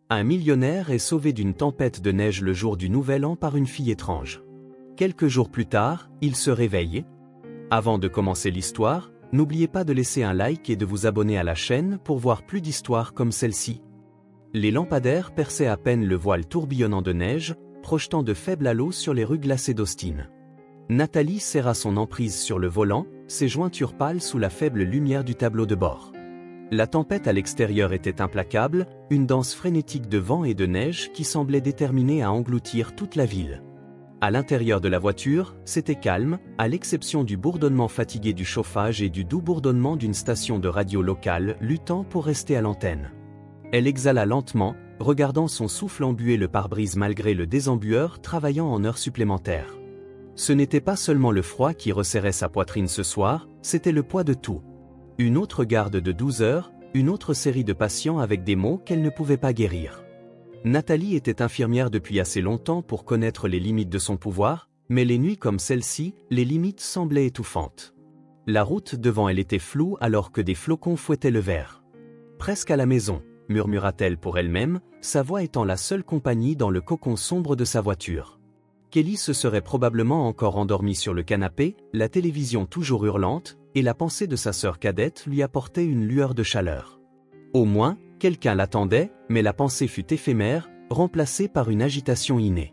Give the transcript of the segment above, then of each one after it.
Un millionnaire est sauvé d'une tempête de neige le jour du Nouvel An par une fille étrange. Quelques jours plus tard, il se réveille. Avant de commencer l'histoire, n'oubliez pas de laisser un like et de vous abonner à la chaîne pour voir plus d'histoires comme celle-ci. Les lampadaires perçaient à peine le voile tourbillonnant de neige, projetant de faibles halos sur les rues glacées d'Austin. Nathalie serra son emprise sur le volant, ses jointures pâles sous la faible lumière du tableau de bord. La tempête à l'extérieur était implacable, une danse frénétique de vent et de neige qui semblait déterminée à engloutir toute la ville. À l'intérieur de la voiture, c'était calme, à l'exception du bourdonnement fatigué du chauffage et du doux bourdonnement d'une station de radio locale luttant pour rester à l'antenne. Elle exhala lentement, regardant son souffle embuer le pare-brise malgré le désembueur travaillant en heures supplémentaires. Ce n'était pas seulement le froid qui resserrait sa poitrine ce soir, c'était le poids de tout. Une autre garde de 12 heures, une autre série de patients avec des maux qu'elle ne pouvait pas guérir. Nathalie était infirmière depuis assez longtemps pour connaître les limites de son pouvoir, mais les nuits comme celle-ci, les limites semblaient étouffantes. La route devant elle était floue alors que des flocons fouettaient le verre. « Presque à la maison », murmura-t-elle pour elle-même, sa voix étant la seule compagnie dans le cocon sombre de sa voiture. Kelly se serait probablement encore endormie sur le canapé, la télévision toujours hurlante, et la pensée de sa sœur cadette lui apportait une lueur de chaleur. Au moins, quelqu'un l'attendait, mais la pensée fut éphémère, remplacée par une agitation innée.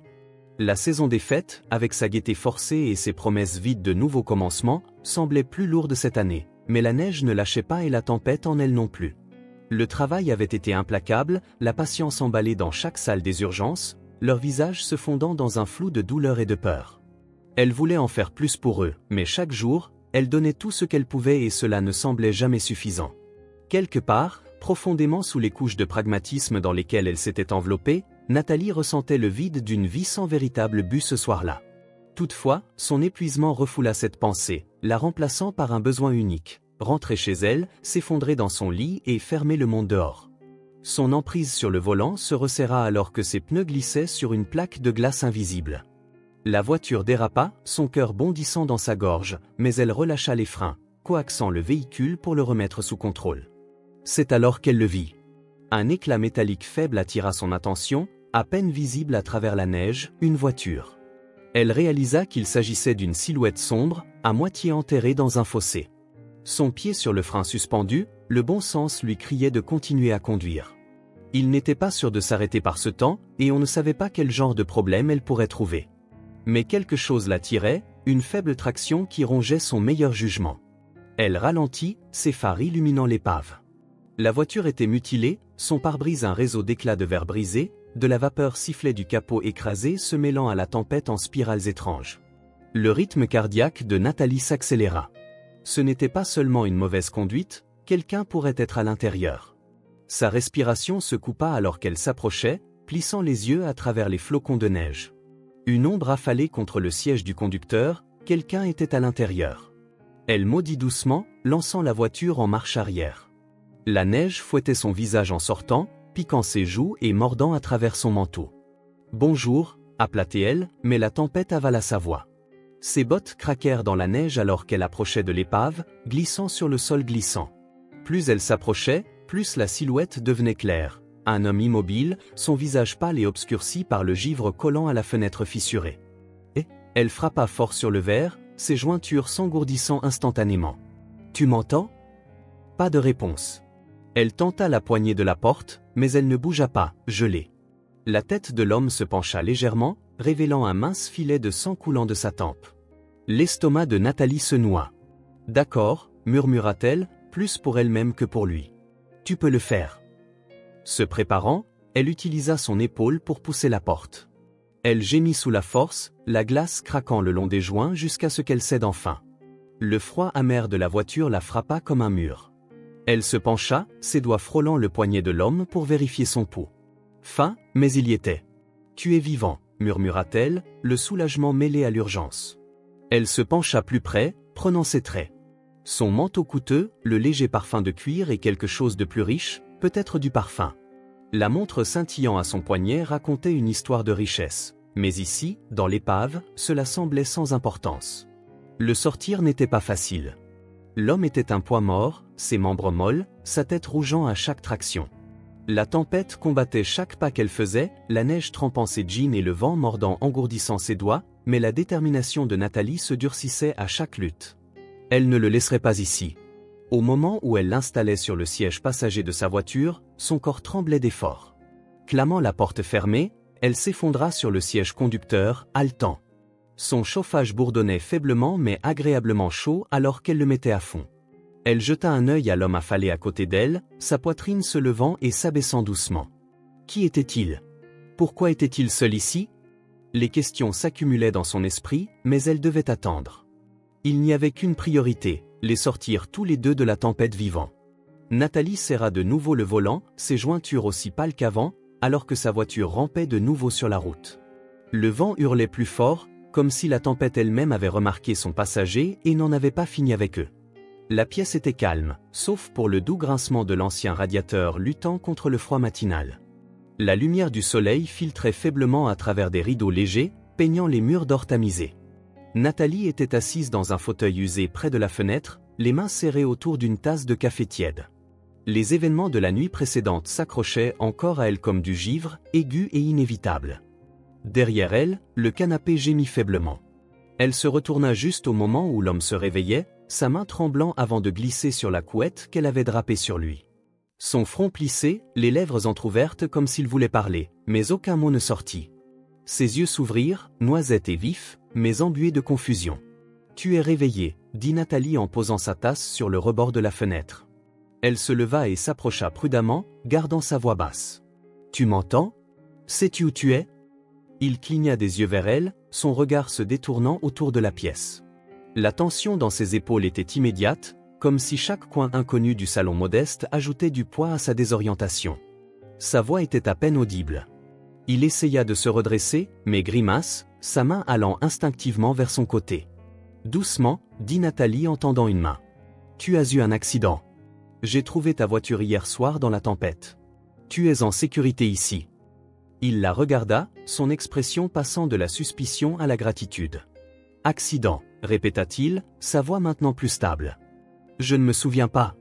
La saison des fêtes, avec sa gaieté forcée et ses promesses vides de nouveaux commencements, semblait plus lourde cette année, mais la neige ne lâchait pas et la tempête en elle non plus. Le travail avait été implacable, la patience emballée dans chaque salle des urgences, leurs visages se fondant dans un flou de douleur et de peur. Elle voulait en faire plus pour eux, mais chaque jour, elle donnait tout ce qu'elle pouvait et cela ne semblait jamais suffisant. Quelque part, profondément sous les couches de pragmatisme dans lesquelles elle s'était enveloppée, Nathalie ressentait le vide d'une vie sans véritable but ce soir-là. Toutefois, son épuisement refoula cette pensée, la remplaçant par un besoin unique, rentrer chez elle, s'effondrer dans son lit et fermer le monde dehors. Son emprise sur le volant se resserra alors que ses pneus glissaient sur une plaque de glace invisible. La voiture dérapa, son cœur bondissant dans sa gorge, mais elle relâcha les freins, coaxant le véhicule pour le remettre sous contrôle. C'est alors qu'elle le vit. Un éclat métallique faible attira son attention, à peine visible à travers la neige, une voiture. Elle réalisa qu'il s'agissait d'une silhouette sombre, à moitié enterrée dans un fossé. Son pied sur le frein suspendu, le bon sens lui criait de continuer à conduire. Il n'était pas sûr de s'arrêter par ce temps, et on ne savait pas quel genre de problème elle pourrait trouver. Mais quelque chose l'attirait, une faible traction qui rongeait son meilleur jugement. Elle ralentit, ses phares illuminant l'épave. La voiture était mutilée, son pare-brise un réseau d'éclats de verre brisés, de la vapeur sifflait du capot écrasé se mêlant à la tempête en spirales étranges. Le rythme cardiaque de Nathalie s'accéléra. Ce n'était pas seulement une mauvaise conduite, quelqu'un pourrait être à l'intérieur. Sa respiration se coupa alors qu'elle s'approchait, plissant les yeux à travers les flocons de neige. Une ombre affalée contre le siège du conducteur, quelqu'un était à l'intérieur. Elle maudit doucement, lançant la voiture en marche arrière. La neige fouettait son visage en sortant, piquant ses joues et mordant à travers son manteau. « Bonjour », appela-t-elle, mais la tempête avala sa voix. Ses bottes craquèrent dans la neige alors qu'elle approchait de l'épave, glissant sur le sol glissant. Plus elle s'approchait, plus la silhouette devenait claire. Un homme immobile, son visage pâle et obscurci par le givre collant à la fenêtre fissurée. Et elle frappa fort sur le verre, ses jointures s'engourdissant instantanément. « Tu m'entends » Pas de réponse. Elle tenta la poignée de la porte, mais elle ne bougea pas, gelée. La tête de l'homme se pencha légèrement, révélant un mince filet de sang coulant de sa tempe. L'estomac de Nathalie se noua. « D'accord », murmura-t-elle, plus pour elle-même que pour lui. « Tu peux le faire. » Se préparant, elle utilisa son épaule pour pousser la porte. Elle gémit sous la force, la glace craquant le long des joints jusqu'à ce qu'elle cède enfin. Le froid amer de la voiture la frappa comme un mur. Elle se pencha, ses doigts frôlant le poignet de l'homme pour vérifier son pouls. Fin, mais il y était. « Tu es vivant », murmura-t-elle, le soulagement mêlé à l'urgence. Elle se pencha plus près, prenant ses traits. Son manteau coûteux, le léger parfum de cuir et quelque chose de plus riche, peut-être du parfum. La montre scintillant à son poignet racontait une histoire de richesse, mais ici, dans l'épave, cela semblait sans importance. Le sortir n'était pas facile. L'homme était un poids mort, ses membres molles, sa tête rougeant à chaque traction. La tempête combattait chaque pas qu'elle faisait, la neige trempant ses jeans et le vent mordant engourdissant ses doigts, mais la détermination de Nathalie se durcissait à chaque lutte. Elle ne le laisserait pas ici. Au moment où elle l'installait sur le siège passager de sa voiture, son corps tremblait d'effort. Clamant la porte fermée, elle s'effondra sur le siège conducteur, haletant. Son chauffage bourdonnait faiblement mais agréablement chaud alors qu'elle le mettait à fond. Elle jeta un œil à l'homme affalé à côté d'elle, sa poitrine se levant et s'abaissant doucement. Qui était-il? Pourquoi était-il seul ici? Les questions s'accumulaient dans son esprit, mais elle devait attendre. Il n'y avait qu'une priorité, les sortir tous les deux de la tempête vivants. Nathalie serra de nouveau le volant, ses jointures aussi pâles qu'avant, alors que sa voiture rampait de nouveau sur la route. Le vent hurlait plus fort, comme si la tempête elle-même avait remarqué son passager et n'en avait pas fini avec eux. La pièce était calme, sauf pour le doux grincement de l'ancien radiateur luttant contre le froid matinal. La lumière du soleil filtrait faiblement à travers des rideaux légers, peignant les murs d'or tamisé. Nathalie était assise dans un fauteuil usé près de la fenêtre, les mains serrées autour d'une tasse de café tiède. Les événements de la nuit précédente s'accrochaient encore à elle comme du givre, aigu et inévitable. Derrière elle, le canapé gémit faiblement. Elle se retourna juste au moment où l'homme se réveillait, sa main tremblant avant de glisser sur la couette qu'elle avait drapée sur lui. Son front plissé, les lèvres entr'ouvertes comme s'il voulait parler, mais aucun mot ne sortit. Ses yeux s'ouvrirent, noisettes et vifs, mais embués de confusion. « Tu es réveillé », dit Nathalie en posant sa tasse sur le rebord de la fenêtre. Elle se leva et s'approcha prudemment, gardant sa voix basse. « Tu m'entends? Sais-tu où tu es ?» Il cligna des yeux vers elle, son regard se détournant autour de la pièce. La tension dans ses épaules était immédiate, comme si chaque coin inconnu du salon modeste ajoutait du poids à sa désorientation. Sa voix était à peine audible. Il essaya de se redresser, mais grimace, sa main allant instinctivement vers son côté. « Doucement, dit Nathalie en tendant une main. « Tu as eu un accident. J'ai trouvé ta voiture hier soir dans la tempête. Tu es en sécurité ici. » Il la regarda, son expression passant de la suspicion à la gratitude. « Accident, répéta-t-il, sa voix maintenant plus stable. « Je ne me souviens pas. »«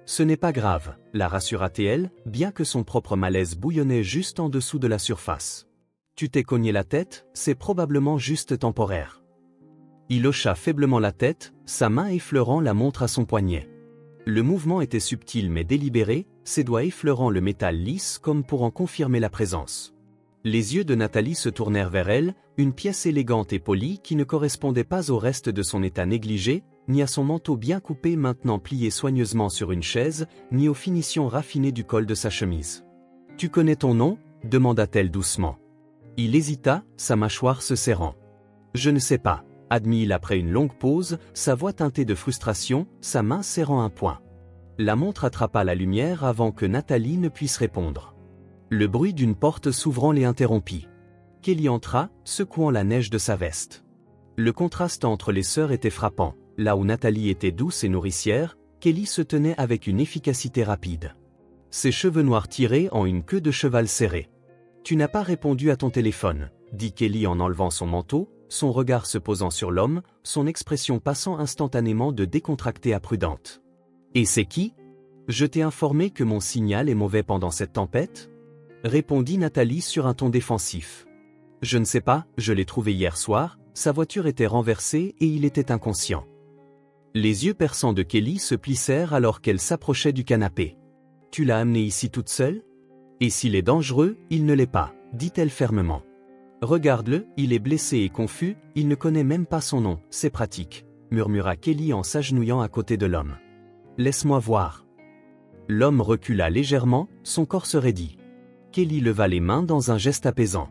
Ce n'est pas grave, la rassura-t-elle, bien que son propre malaise bouillonnait juste en dessous de la surface. Tu t'es cogné la tête, c'est probablement juste temporaire. » Il hocha faiblement la tête, sa main effleurant la montre à son poignet. Le mouvement était subtil mais délibéré, ses doigts effleurant le métal lisse comme pour en confirmer la présence. Les yeux de Nathalie se tournèrent vers elle, une pièce élégante et polie qui ne correspondait pas au reste de son état négligé, ni à son manteau bien coupé maintenant plié soigneusement sur une chaise, ni aux finitions raffinées du col de sa chemise. « Tu connais ton nom » demanda-t-elle doucement. Il hésita, sa mâchoire se serrant. « Je ne sais pas », admit-il après une longue pause, sa voix teintée de frustration, sa main serrant un poing. La montre attrapa la lumière avant que Nathalie ne puisse répondre. Le bruit d'une porte s'ouvrant les interrompit. Kelly entra, secouant la neige de sa veste. Le contraste entre les sœurs était frappant. Là où Nathalie était douce et nourricière, Kelly se tenait avec une efficacité rapide. Ses cheveux noirs tirés en une queue de cheval serrée. « Tu n'as pas répondu à ton téléphone », dit Kelly en enlevant son manteau, son regard se posant sur l'homme, son expression passant instantanément de décontractée à prudente. « Et c'est qui? Je t'ai informé que mon signal est mauvais pendant cette tempête ?» répondit Nathalie sur un ton défensif. « Je ne sais pas, je l'ai trouvé hier soir, sa voiture était renversée et il était inconscient. » Les yeux perçants de Kelly se plissèrent alors qu'elle s'approchait du canapé. « Tu l'as amené ici toute seule? Et s'il est dangereux, il ne l'est pas, dit-elle fermement. Regarde-le, il est blessé et confus, il ne connaît même pas son nom, c'est pratique, murmura Kelly en s'agenouillant à côté de l'homme. Laisse-moi voir. L'homme recula légèrement, son corps se raidit. Kelly leva les mains dans un geste apaisant.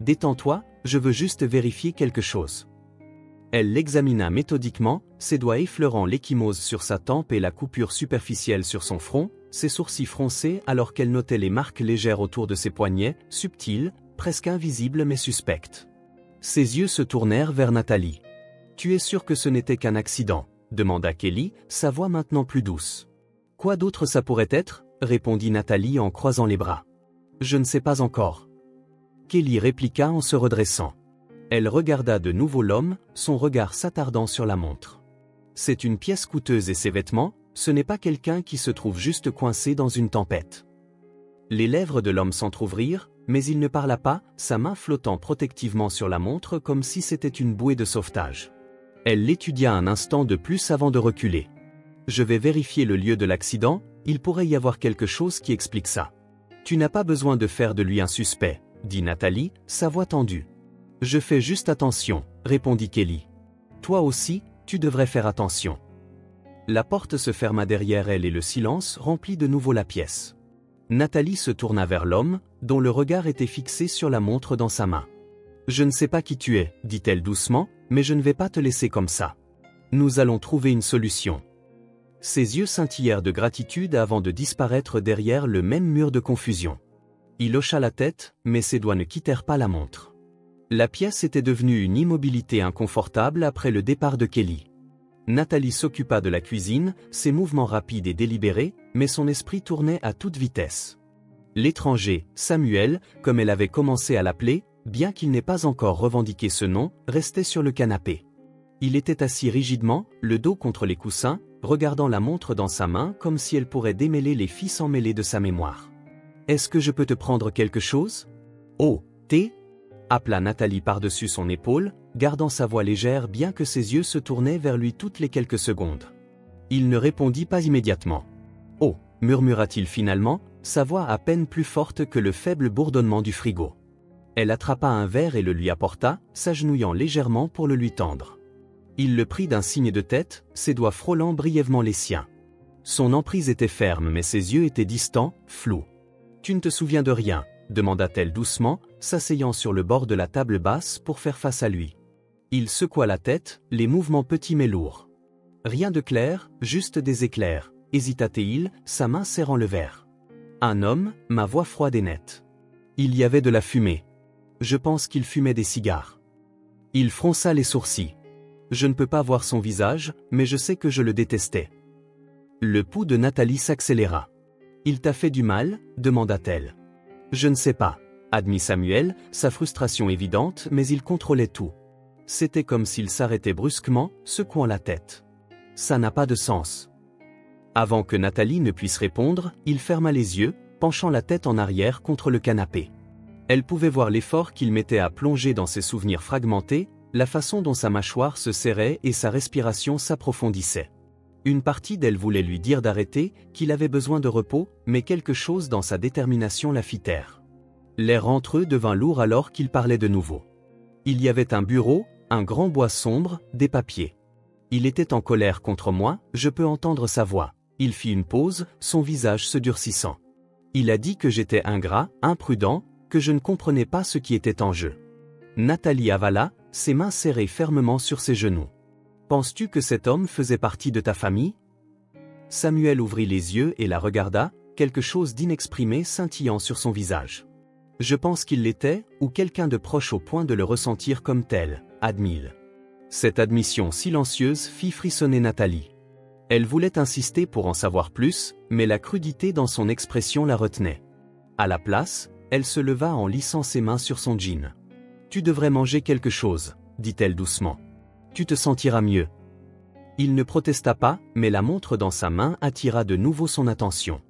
Détends-toi, je veux juste vérifier quelque chose. Elle l'examina méthodiquement, ses doigts effleurant l'ecchymose sur sa tempe et la coupure superficielle sur son front, ses sourcils froncés alors qu'elle notait les marques légères autour de ses poignets, subtiles, presque invisibles mais suspectes. Ses yeux se tournèrent vers Nathalie. « Tu es sûr que ce n'était qu'un accident ?» demanda Kelly, sa voix maintenant plus douce. « Quoi d'autre ça pourrait être ?» répondit Nathalie en croisant les bras. « Je ne sais pas encore. » Kelly répliqua en se redressant. Elle regarda de nouveau l'homme, son regard s'attardant sur la montre. « C'est une pièce coûteuse et ses vêtements, ce n'est pas quelqu'un qui se trouve juste coincé dans une tempête. » Les lèvres de l'homme s'entr'ouvrirent, mais il ne parla pas, sa main flottant protectivement sur la montre comme si c'était une bouée de sauvetage. Elle l'étudia un instant de plus avant de reculer. « Je vais vérifier le lieu de l'accident, il pourrait y avoir quelque chose qui explique ça. » « Tu n'as pas besoin de faire de lui un suspect, » dit Nathalie, sa voix tendue. « Je fais juste attention, » répondit Kelly. « Toi aussi, tu devrais faire attention. » La porte se ferma derrière elle et le silence remplit de nouveau la pièce. Nathalie se tourna vers l'homme, dont le regard était fixé sur la montre dans sa main. « Je ne sais pas qui tu es, » dit-elle doucement, « mais je ne vais pas te laisser comme ça. Nous allons trouver une solution. » Ses yeux scintillèrent de gratitude avant de disparaître derrière le même mur de confusion. Il hocha la tête, mais ses doigts ne quittèrent pas la montre. La pièce était devenue une immobilité inconfortable après le départ de Kelly. Nathalie s'occupa de la cuisine, ses mouvements rapides et délibérés, mais son esprit tournait à toute vitesse. L'étranger, Samuel, comme elle avait commencé à l'appeler, bien qu'il n'ait pas encore revendiqué ce nom, restait sur le canapé. Il était assis rigidement, le dos contre les coussins, regardant la montre dans sa main comme si elle pourrait démêler les fils emmêlés de sa mémoire. « Est-ce que je peux te prendre quelque chose ? » « Oh, thé ?» appela Nathalie par-dessus son épaule, gardant sa voix légère bien que ses yeux se tournaient vers lui toutes les quelques secondes. Il ne répondit pas immédiatement. « Oh » murmura-t-il finalement, sa voix à peine plus forte que le faible bourdonnement du frigo. Elle attrapa un verre et le lui apporta, s'agenouillant légèrement pour le lui tendre. Il le prit d'un signe de tête, ses doigts frôlant brièvement les siens. Son emprise était ferme mais ses yeux étaient distants, flous. « Tu ne te souviens de rien ?» demanda-t-elle doucement, s'asseyant sur le bord de la table basse pour faire face à lui. Il secoua la tête, les mouvements petits mais lourds. « Rien de clair, juste des éclairs », hésita-t-il, sa main serrant le verre. « Un homme, ma voix froide et nette. Il y avait de la fumée. Je pense qu'il fumait des cigares. » Il fronça les sourcils. Je ne peux pas voir son visage, mais je sais que je le détestais. Le pouls de Nathalie s'accéléra. « Il t'a fait du mal ?» demanda-t-elle. « Je ne sais pas, » admit Samuel, sa frustration évidente, mais il contrôlait tout. C'était comme s'il s'arrêtait brusquement, secouant la tête. « Ça n'a pas de sens. » Avant que Nathalie ne puisse répondre, il ferma les yeux, penchant la tête en arrière contre le canapé. Elle pouvait voir l'effort qu'il mettait à plonger dans ses souvenirs fragmentés, la façon dont sa mâchoire se serrait et sa respiration s'approfondissait. Une partie d'elle voulait lui dire d'arrêter, qu'il avait besoin de repos, mais quelque chose dans sa détermination la fit taire. L'air entre eux devint lourd alors qu'il parlait de nouveau. Il y avait un bureau, un grand bois sombre, des papiers. Il était en colère contre moi, je peux entendre sa voix. Il fit une pause, son visage se durcissant. Il a dit que j'étais ingrat, imprudent, que je ne comprenais pas ce qui était en jeu. Nathalie avala, ses mains serrées fermement sur ses genoux. « Penses-tu que cet homme faisait partie de ta famille ?» Samuel ouvrit les yeux et la regarda, quelque chose d'inexprimé scintillant sur son visage. « Je pense qu'il l'était, ou quelqu'un de proche au point de le ressentir comme tel, » admit-il. Cette admission silencieuse fit frissonner Nathalie. Elle voulait insister pour en savoir plus, mais la crudité dans son expression la retenait. À la place, elle se leva en lissant ses mains sur son jean. « Tu devrais manger quelque chose, » dit-elle doucement. « Tu te sentiras mieux. » Il ne protesta pas, mais la montre dans sa main attira de nouveau son attention.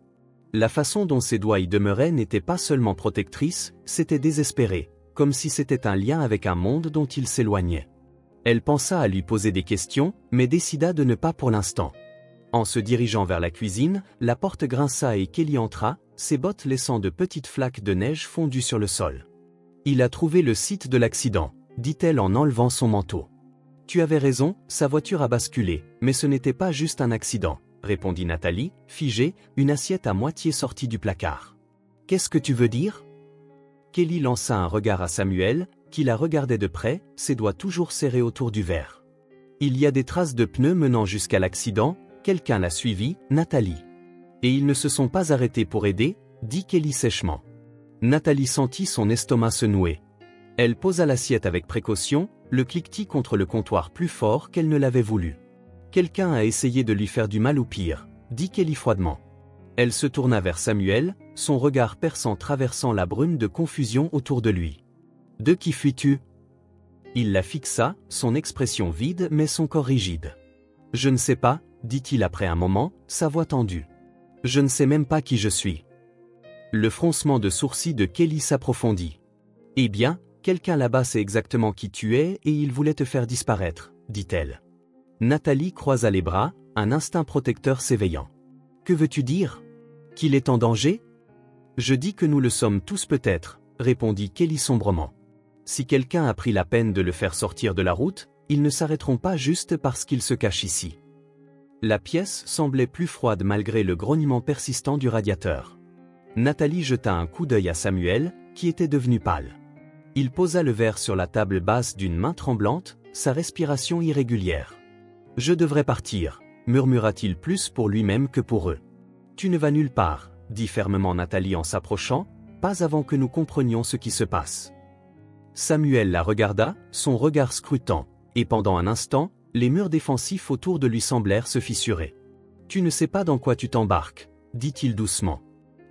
La façon dont ses doigts y demeuraient n'était pas seulement protectrice, c'était désespéré, comme si c'était un lien avec un monde dont il s'éloignait. Elle pensa à lui poser des questions, mais décida de ne pas pour l'instant. En se dirigeant vers la cuisine, la porte grinça et Kelly entra, ses bottes laissant de petites flaques de neige fondues sur le sol. « Il a trouvé le site de l'accident, » dit-elle en enlevant son manteau. « Tu avais raison, sa voiture a basculé, mais ce n'était pas juste un accident, » répondit Nathalie, figée, une assiette à moitié sortie du placard. « Qu'est-ce que tu veux dire ?» Kelly lança un regard à Samuel, qui la regardait de près, ses doigts toujours serrés autour du verre. « Il y a des traces de pneus menant jusqu'à l'accident, quelqu'un l'a suivi, Nathalie. Et ils ne se sont pas arrêtés pour aider, » dit Kelly sèchement. Nathalie sentit son estomac se nouer. Elle posa l'assiette avec précaution, le cliquetis contre le comptoir plus fort qu'elle ne l'avait voulu. « Quelqu'un a essayé de lui faire du mal ou pire, » dit Kelly froidement. Elle se tourna vers Samuel, son regard perçant traversant la brume de confusion autour de lui. « De qui fuis-tu » Il la fixa, son expression vide mais son corps rigide. « Je ne sais pas, » dit-il après un moment, sa voix tendue. « Je ne sais même pas qui je suis. » Le froncement de sourcils de Kelly s'approfondit. « Eh bien, quelqu'un là-bas sait exactement qui tu es et il voulait te faire disparaître, dit-elle. » Nathalie croisa les bras, un instinct protecteur s'éveillant. « Que veux-tu dire? Qu'il est en danger? » « Je dis que nous le sommes tous peut-être, » répondit Kelly sombrement. « Si quelqu'un a pris la peine de le faire sortir de la route, ils ne s'arrêteront pas juste parce qu'il se cache ici. » La pièce semblait plus froide malgré le grognement persistant du radiateur. Nathalie jeta un coup d'œil à Samuel, qui était devenu pâle. Il posa le verre sur la table basse d'une main tremblante, sa respiration irrégulière. « Je devrais partir, » murmura-t-il plus pour lui-même que pour eux. « Tu ne vas nulle part, » dit fermement Nathalie en s'approchant, « pas avant que nous comprenions ce qui se passe. » Samuel la regarda, son regard scrutant, et pendant un instant, les murs défensifs autour de lui semblèrent se fissurer. « Tu ne sais pas dans quoi tu t'embarques, » dit-il doucement.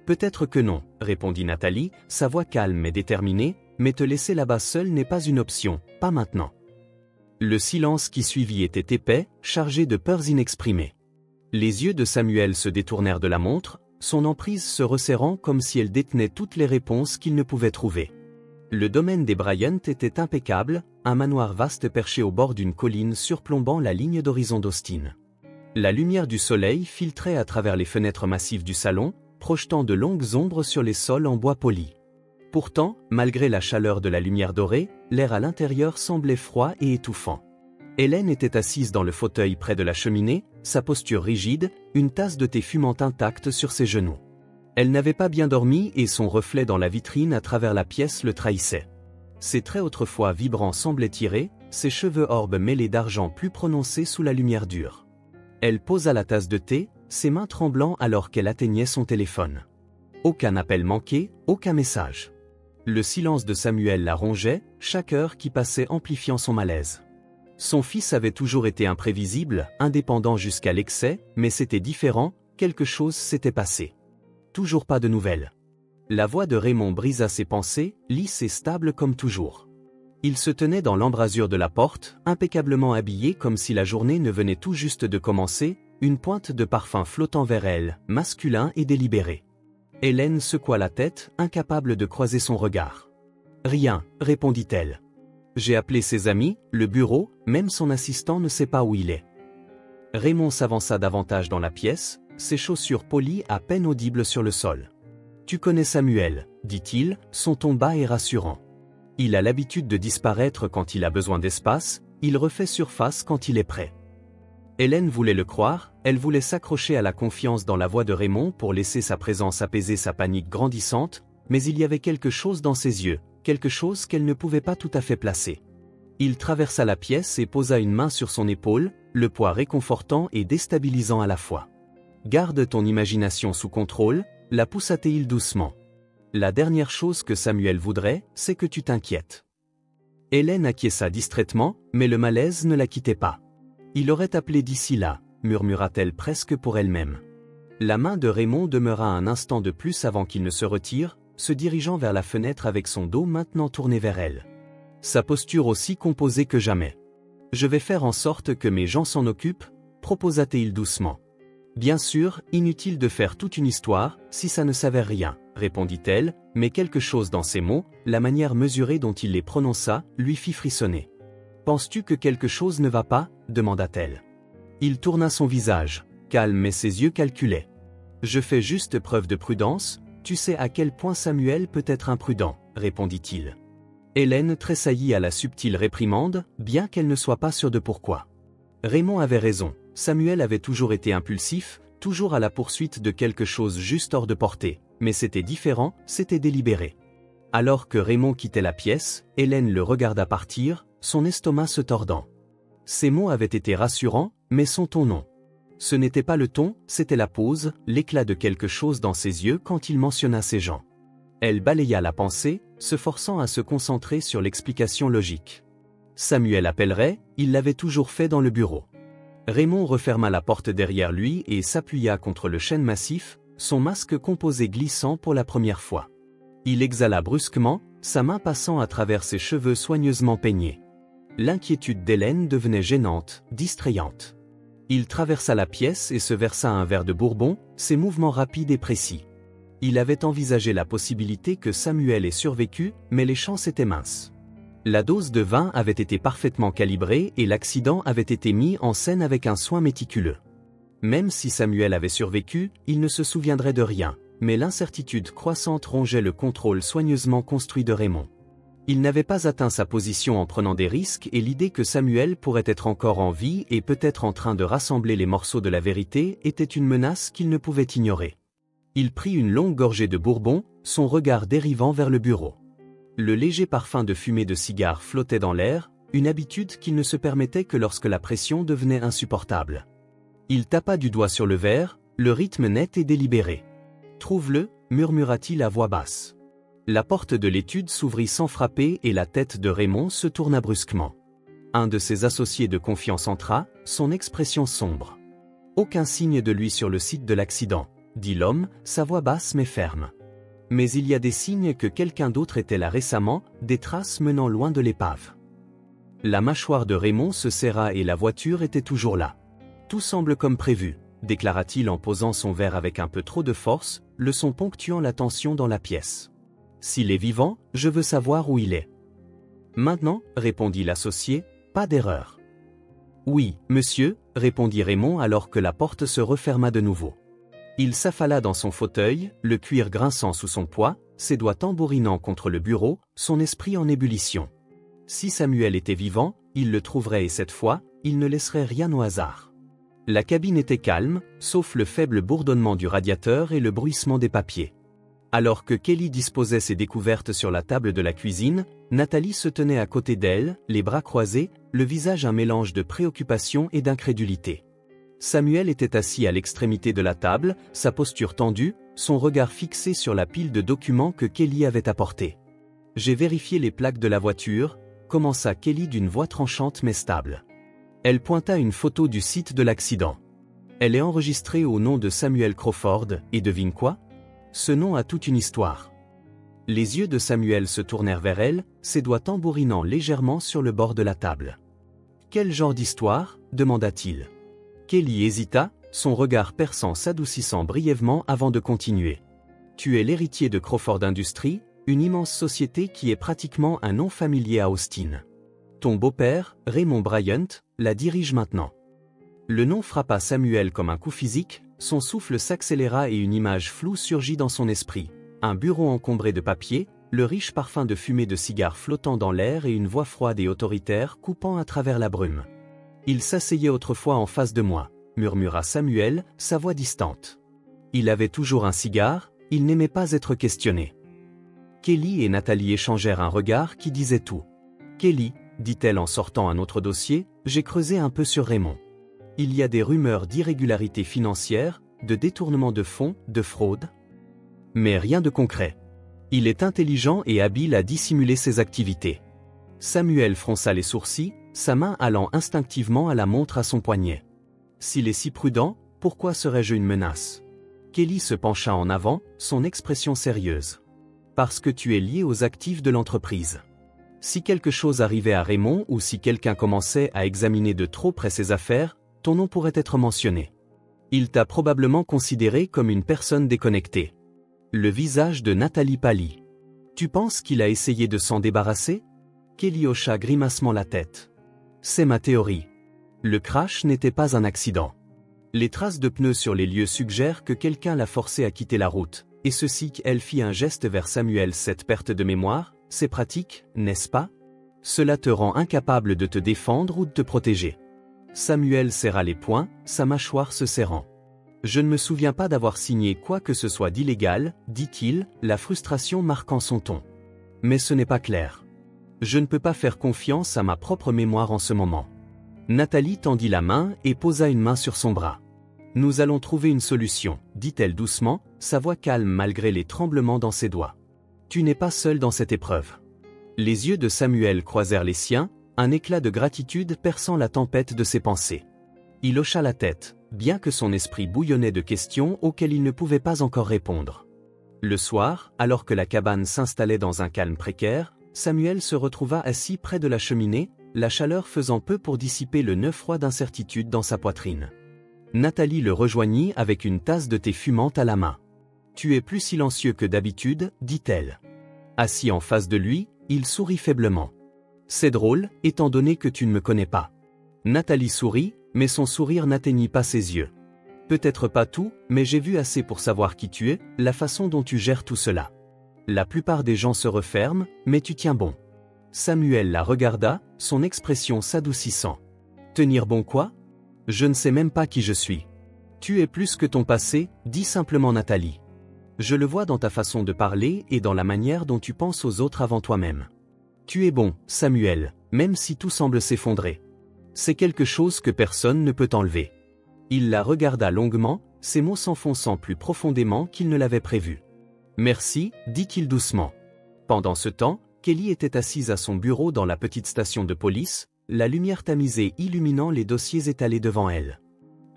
« Peut-être que non, » répondit Nathalie, sa voix calme et déterminée, « mais te laisser là-bas seul n'est pas une option, pas maintenant. » Le silence qui suivit était épais, chargé de peurs inexprimées. Les yeux de Samuel se détournèrent de la montre, son emprise se resserrant comme si elle détenait toutes les réponses qu'il ne pouvait trouver. Le domaine des Bryant était impeccable, un manoir vaste perché au bord d'une colline surplombant la ligne d'horizon d'Austin. La lumière du soleil filtrait à travers les fenêtres massives du salon, projetant de longues ombres sur les sols en bois poli. Pourtant, malgré la chaleur de la lumière dorée, l'air à l'intérieur semblait froid et étouffant. Hélène était assise dans le fauteuil près de la cheminée, sa posture rigide, une tasse de thé fumant intacte sur ses genoux. Elle n'avait pas bien dormi et son reflet dans la vitrine à travers la pièce le trahissait. Ses traits autrefois vibrants semblaient tirés, ses cheveux orbes mêlés d'argent plus prononcés sous la lumière dure. Elle posa la tasse de thé, ses mains tremblant alors qu'elle atteignait son téléphone. Aucun appel manqué, aucun message. Le silence de Samuel la rongeait, chaque heure qui passait amplifiant son malaise. Son fils avait toujours été imprévisible, indépendant jusqu'à l'excès, mais c'était différent, quelque chose s'était passé. Toujours pas de nouvelles. La voix de Raymond brisa ses pensées, lisse et stable comme toujours. Il se tenait dans l'embrasure de la porte, impeccablement habillé comme si la journée ne venait tout juste de commencer, une pointe de parfum flottant vers elle, masculin et délibéré. Hélène secoua la tête, incapable de croiser son regard. « Rien, » répondit-elle. « J'ai appelé ses amis, le bureau, même son assistant ne sait pas où il est. » Raymond s'avança davantage dans la pièce, ses chaussures polies à peine audibles sur le sol. « Tu connais Samuel, » dit-il, son ton bas et rassurant. « Il a l'habitude de disparaître quand il a besoin d'espace, il refait surface quand il est prêt. » Hélène voulait le croire, elle voulait s'accrocher à la confiance dans la voix de Raymond pour laisser sa présence apaiser sa panique grandissante, mais il y avait quelque chose dans ses yeux, quelque chose qu'elle ne pouvait pas tout à fait placer. Il traversa la pièce et posa une main sur son épaule, le poids réconfortant et déstabilisant à la fois. « Garde ton imagination sous contrôle », la poussa-t-il doucement. « La dernière chose que Samuel voudrait, c'est que tu t'inquiètes. » Hélène acquiesça distraitement, mais le malaise ne la quittait pas. « Il aurait appelé d'ici là », murmura-t-elle presque pour elle-même. La main de Raymond demeura un instant de plus avant qu'il ne se retire, se dirigeant vers la fenêtre avec son dos maintenant tourné vers elle. Sa posture aussi composée que jamais. « Je vais faire en sorte que mes gens s'en occupent », proposa-t-il doucement. « Bien sûr, inutile de faire toute une histoire, si ça ne s'avère rien, » répondit-elle, mais quelque chose dans ses mots, la manière mesurée dont il les prononça, lui fit frissonner. « Penses-tu que quelque chose ne va pas » demanda-t-elle. Il tourna son visage, calme mais ses yeux calculaient. « Je fais juste preuve de prudence, tu sais à quel point Samuel peut être imprudent, » répondit-il. Hélène tressaillit à la subtile réprimande, bien qu'elle ne soit pas sûre de pourquoi. Raymond avait raison, Samuel avait toujours été impulsif, toujours à la poursuite de quelque chose juste hors de portée, mais c'était différent, c'était délibéré. Alors que Raymond quittait la pièce, Hélène le regarda partir, son estomac se tordant. Ses mots avaient été rassurants, mais son ton non. Ce n'était pas le ton, c'était la pause, l'éclat de quelque chose dans ses yeux quand il mentionna ces gens. Elle balaya la pensée, se forçant à se concentrer sur l'explication logique. Samuel appellerait, il l'avait toujours fait dans le bureau. Raymond referma la porte derrière lui et s'appuya contre le chêne massif, son masque composé glissant pour la première fois. Il exhala brusquement, sa main passant à travers ses cheveux soigneusement peignés. L'inquiétude d'Hélène devenait gênante, distrayante. Il traversa la pièce et se versa un verre de bourbon, ses mouvements rapides et précis. Il avait envisagé la possibilité que Samuel ait survécu, mais les chances étaient minces. La dose de vin avait été parfaitement calibrée et l'accident avait été mis en scène avec un soin méticuleux. Même si Samuel avait survécu, il ne se souviendrait de rien, mais l'incertitude croissante rongeait le contrôle soigneusement construit de Raymond. Il n'avait pas atteint sa position en prenant des risques et l'idée que Samuel pourrait être encore en vie et peut-être en train de rassembler les morceaux de la vérité était une menace qu'il ne pouvait ignorer. Il prit une longue gorgée de bourbon, son regard dérivant vers le bureau. Le léger parfum de fumée de cigare flottait dans l'air, une habitude qu'il ne se permettait que lorsque la pression devenait insupportable. Il tapa du doigt sur le verre, le rythme net et délibéré. « Trouve-le » murmura-t-il à voix basse. La porte de l'étude s'ouvrit sans frapper et la tête de Raymond se tourna brusquement. Un de ses associés de confiance entra, son expression sombre. « Aucun signe de lui sur le site de l'accident, » dit l'homme, sa voix basse mais ferme. « Mais il y a des signes que quelqu'un d'autre était là récemment, des traces menant loin de l'épave. » La mâchoire de Raymond se serra et la voiture était toujours là. « Tout semble comme prévu, » déclara-t-il en posant son verre avec un peu trop de force, le son ponctuant la tension dans la pièce. « S'il est vivant, je veux savoir où il est. » « Maintenant, » répondit l'associé, « pas d'erreur. »« Oui, monsieur, » répondit Raymond alors que la porte se referma de nouveau. Il s'affala dans son fauteuil, le cuir grinçant sous son poids, ses doigts tambourinant contre le bureau, son esprit en ébullition. Si Samuel était vivant, il le trouverait et cette fois, il ne laisserait rien au hasard. La cabine était calme, sauf le faible bourdonnement du radiateur et le bruissement des papiers. Alors que Kelly disposait ses découvertes sur la table de la cuisine, Nathalie se tenait à côté d'elle, les bras croisés, le visage un mélange de préoccupation et d'incrédulité. Samuel était assis à l'extrémité de la table, sa posture tendue, son regard fixé sur la pile de documents que Kelly avait apportés. « J'ai vérifié les plaques de la voiture », commença Kelly d'une voix tranchante mais stable. Elle pointa une photo du site de l'accident. « Elle est enregistrée au nom de Samuel Crawford, et devine quoi ? Ce nom a toute une histoire. » Les yeux de Samuel se tournèrent vers elle, ses doigts tambourinant légèrement sur le bord de la table. « Quel genre d'histoire ? Demanda-t-il. Kelly hésita, son regard perçant s'adoucissant brièvement avant de continuer. « Tu es l'héritier de Crawford Industries, une immense société qui est pratiquement un nom familier à Austin. Ton beau-père, Raymond Bryant, la dirige maintenant. » Le nom frappa Samuel comme un coup physique, son souffle s'accéléra et une image floue surgit dans son esprit. Un bureau encombré de papier, le riche parfum de fumée de cigare flottant dans l'air et une voix froide et autoritaire coupant à travers la brume. « Il s'asseyait autrefois en face de moi, » murmura Samuel, sa voix distante. Il avait toujours un cigare, il n'aimait pas être questionné. Kelly et Nathalie échangèrent un regard qui disait tout. « Kelly, » dit-elle en sortant un autre dossier, « j'ai creusé un peu sur Raymond. Il y a des rumeurs d'irrégularités financières, de détournement de fonds, de fraude. Mais rien de concret. Il est intelligent et habile à dissimuler ses activités. » Samuel fronça les sourcils, sa main allant instinctivement à la montre à son poignet. « S'il est si prudent, pourquoi serais-je une menace ?» Kelly se pencha en avant, son expression sérieuse. « Parce que tu es lié aux actifs de l'entreprise. Si quelque chose arrivait à Raymond ou si quelqu'un commençait à examiner de trop près ses affaires, ton nom pourrait être mentionné. Il t'a probablement considéré comme une personne déconnectée. » Le visage de Nathalie pâlit. « Tu penses qu'il a essayé de s'en débarrasser ?» Kelly hocha grimacement la tête. « C'est ma théorie. Le crash n'était pas un accident. Les traces de pneus sur les lieux suggèrent que quelqu'un l'a forcé à quitter la route, et ceci qu'elle fit un geste vers Samuel. Cette perte de mémoire, c'est pratique, n'est-ce pas? Cela te rend incapable de te défendre ou de te protéger. » Samuel serra les poings, sa mâchoire se serrant. « Je ne me souviens pas d'avoir signé quoi que ce soit d'illégal, » dit-il, la frustration marquant son ton. « Mais ce n'est pas clair. Je ne peux pas faire confiance à ma propre mémoire en ce moment. » Nathalie tendit la main et posa une main sur son bras. « Nous allons trouver une solution, » dit-elle doucement, sa voix calme malgré les tremblements dans ses doigts. « Tu n'es pas seul dans cette épreuve. » Les yeux de Samuel croisèrent les siens, un éclat de gratitude perçant la tempête de ses pensées. Il hocha la tête, bien que son esprit bouillonnait de questions auxquelles il ne pouvait pas encore répondre. Le soir, alors que la cabane s'installait dans un calme précaire, Samuel se retrouva assis près de la cheminée, la chaleur faisant peu pour dissiper le nœud froid d'incertitude dans sa poitrine. Nathalie le rejoignit avec une tasse de thé fumante à la main. « Tu es plus silencieux que d'habitude, dit-elle. Assis en face de lui, il sourit faiblement. C'est drôle, étant donné que tu ne me connais pas. Nathalie sourit, mais son sourire n'atteignit pas ses yeux. Peut-être pas tout, mais j'ai vu assez pour savoir qui tu es, la façon dont tu gères tout cela. La plupart des gens se referment, mais tu tiens bon. Samuel la regarda, son expression s'adoucissant. Tenir bon quoi? Je ne sais même pas qui je suis. Tu es plus que ton passé, dit simplement Nathalie. Je le vois dans ta façon de parler et dans la manière dont tu penses aux autres avant toi-même. Tu es bon, Samuel, même si tout semble s'effondrer. C'est quelque chose que personne ne peut enlever. Il la regarda longuement, ses mots s'enfonçant plus profondément qu'il ne l'avait prévu. Merci, dit-il doucement. Pendant ce temps, Kelly était assise à son bureau dans la petite station de police, la lumière tamisée illuminant les dossiers étalés devant elle.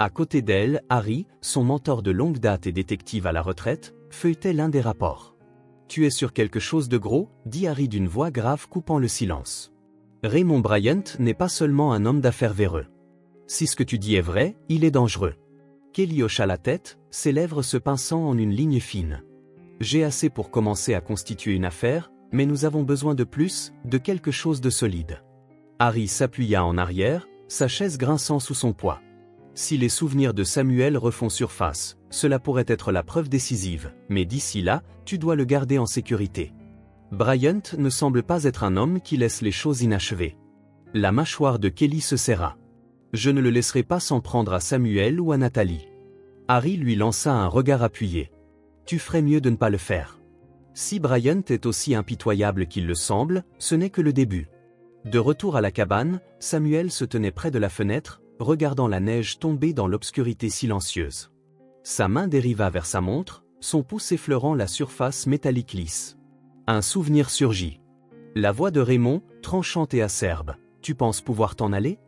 À côté d'elle, Harry, son mentor de longue date et détective à la retraite, feuilletait l'un des rapports. « Tu es sur quelque chose de gros » dit Harry d'une voix grave coupant le silence. Raymond Bryant n'est pas seulement un homme d'affaires véreux. Si ce que tu dis est vrai, il est dangereux. Kelly hocha la tête, ses lèvres se pinçant en une ligne fine. J'ai assez pour commencer à constituer une affaire, mais nous avons besoin de plus, de quelque chose de solide. Harry s'appuya en arrière, sa chaise grinçant sous son poids. Si les souvenirs de Samuel refont surface, cela pourrait être la preuve décisive, mais d'ici là, tu dois le garder en sécurité. Bryant ne semble pas être un homme qui laisse les choses inachevées. La mâchoire de Kelly se serra. Je ne le laisserai pas s'en prendre à Samuel ou à Nathalie. Harry lui lança un regard appuyé. Tu ferais mieux de ne pas le faire. Si Bryant est aussi impitoyable qu'il le semble, ce n'est que le début. De retour à la cabane, Samuel se tenait près de la fenêtre, regardant la neige tomber dans l'obscurité silencieuse. Sa main dériva vers sa montre, son pouce effleurant la surface métallique lisse. Un souvenir surgit. La voix de Raymond, tranchante et acerbe. Tu penses pouvoir t'en aller?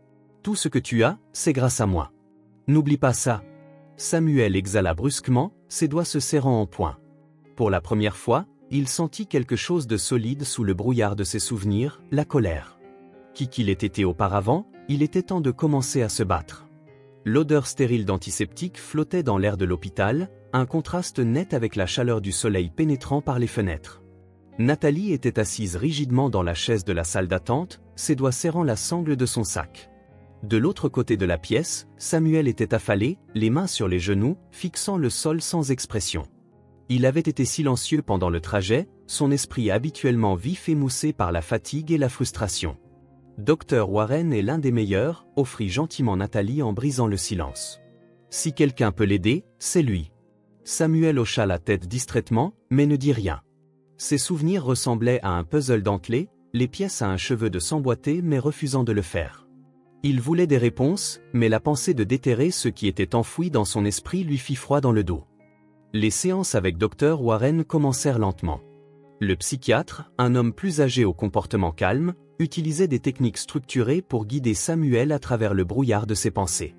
Tout ce que tu as, c'est grâce à moi. N'oublie pas ça. Samuel exhala brusquement, ses doigts se serrant en poing. Pour la première fois, il sentit quelque chose de solide sous le brouillard de ses souvenirs, la colère. Qui qu'il ait été auparavant, il était temps de commencer à se battre. L'odeur stérile d'antiseptique flottait dans l'air de l'hôpital, un contraste net avec la chaleur du soleil pénétrant par les fenêtres. Nathalie était assise rigidement dans la chaise de la salle d'attente, ses doigts serrant la sangle de son sac. De l'autre côté de la pièce, Samuel était affalé, les mains sur les genoux, fixant le sol sans expression. Il avait été silencieux pendant le trajet, son esprit habituellement vif émoussé par la fatigue et la frustration. Dr Warren est l'un des meilleurs, offrit gentiment Nathalie en brisant le silence. Si quelqu'un peut l'aider, c'est lui. Samuel hocha la tête distraitement, mais ne dit rien. Ses souvenirs ressemblaient à un puzzle dentelé, les pièces à un cheveu de s'emboîter mais refusant de le faire. Il voulait des réponses, mais la pensée de déterrer ce qui était enfoui dans son esprit lui fit froid dans le dos. Les séances avec Dr Warren commencèrent lentement. Le psychiatre, un homme plus âgé au comportement calme, utilisait des techniques structurées pour guider Samuel à travers le brouillard de ses pensées.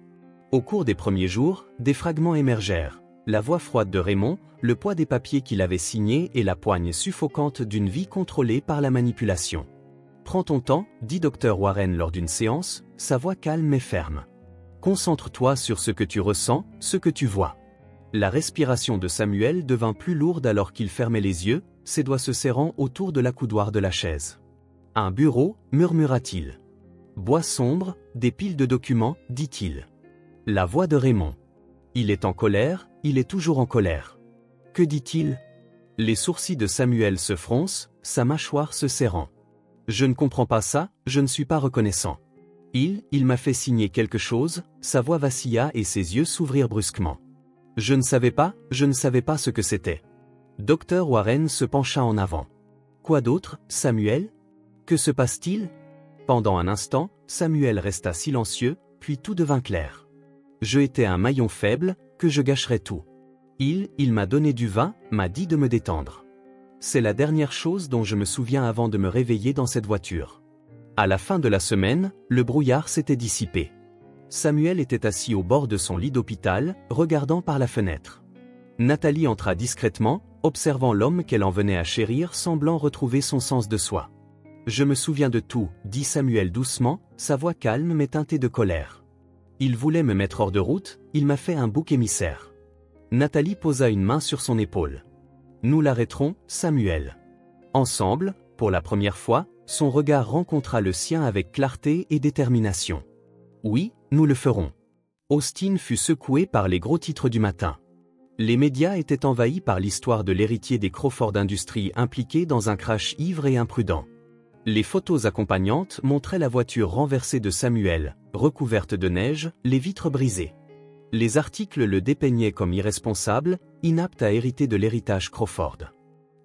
Au cours des premiers jours, des fragments émergèrent. La voix froide de Raymond, le poids des papiers qu'il avait signés et la poigne suffocante d'une vie contrôlée par la manipulation. « Prends ton temps », dit Dr Warren lors d'une séance, sa voix calme mais ferme. « Concentre-toi sur ce que tu ressens, ce que tu vois. » La respiration de Samuel devint plus lourde alors qu'il fermait les yeux, ses doigts se serrant autour de l'accoudoir de la chaise. « Un bureau » murmura-t-il. « Bois sombre, des piles de documents » dit-il. La voix de Raymond. « Il est en colère, il est toujours en colère. » Que dit-il? Les sourcils de Samuel se froncent, sa mâchoire se serrant. « Je ne comprends pas ça, je ne suis pas reconnaissant. » Il m'a fait signer quelque chose, sa voix vacilla et ses yeux s'ouvrirent brusquement. « je ne savais pas ce que c'était. » Dr Warren se pencha en avant. « Quoi d'autre, Samuel? Que se passe-t-il » Pendant un instant, Samuel resta silencieux, puis tout devint clair. « Je étais un maillon faible, que je gâcherais tout. Il m'a donné du vin, m'a dit de me détendre. C'est la dernière chose dont je me souviens avant de me réveiller dans cette voiture. » À la fin de la semaine, le brouillard s'était dissipé. Samuel était assis au bord de son lit d'hôpital, regardant par la fenêtre. Nathalie entra discrètement, observant l'homme qu'elle en venait à chérir semblant retrouver son sens de soi. « Je me souviens de tout, » dit Samuel doucement, sa voix calme mais teintée de colère. « Il voulait me mettre hors de route, il m'a fait un bouc émissaire. Nathalie posa une main sur son épaule. Nous l'arrêterons, Samuel. Ensemble, pour la première fois, son regard rencontra le sien avec clarté et détermination. Oui, nous le ferons. Austin fut secoué par les gros titres du matin. Les médias étaient envahis par l'histoire de l'héritier des Crawford Industries impliqué dans un crash ivre et imprudent. Les photos accompagnantes montraient la voiture renversée de Samuel, recouverte de neige, les vitres brisées. Les articles le dépeignaient comme irresponsable, inapte à hériter de l'héritage Crawford.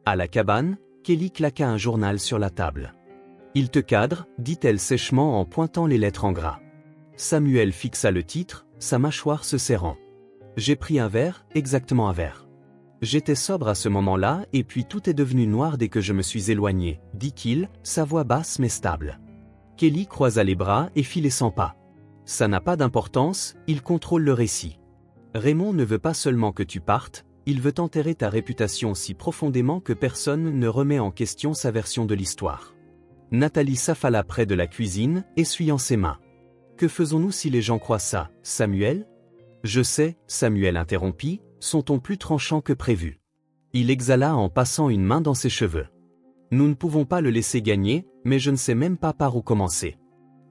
À la cabane, Kelly claqua un journal sur la table. « Il te cadre », dit-elle sèchement en pointant les lettres en gras. Samuel fixa le titre, sa mâchoire se serrant. « J'ai pris un verre, exactement un verre. J'étais sobre à ce moment-là et puis tout est devenu noir dès que je me suis éloigné, dit-il, sa voix basse mais stable. » Kelly croisa les bras et fit les 100 pas. « Ça n'a pas d'importance, il contrôle le récit. Raymond ne veut pas seulement que tu partes, il veut enterrer ta réputation si profondément que personne ne remet en question sa version de l'histoire. » Nathalie s'affala près de la cuisine, essuyant ses mains. « Que faisons-nous si les gens croient ça, Samuel ?» « Je sais, » Samuel interrompit, son ton plus tranchant que prévu. Il exhala en passant une main dans ses cheveux. « Nous ne pouvons pas le laisser gagner, mais je ne sais même pas par où commencer. »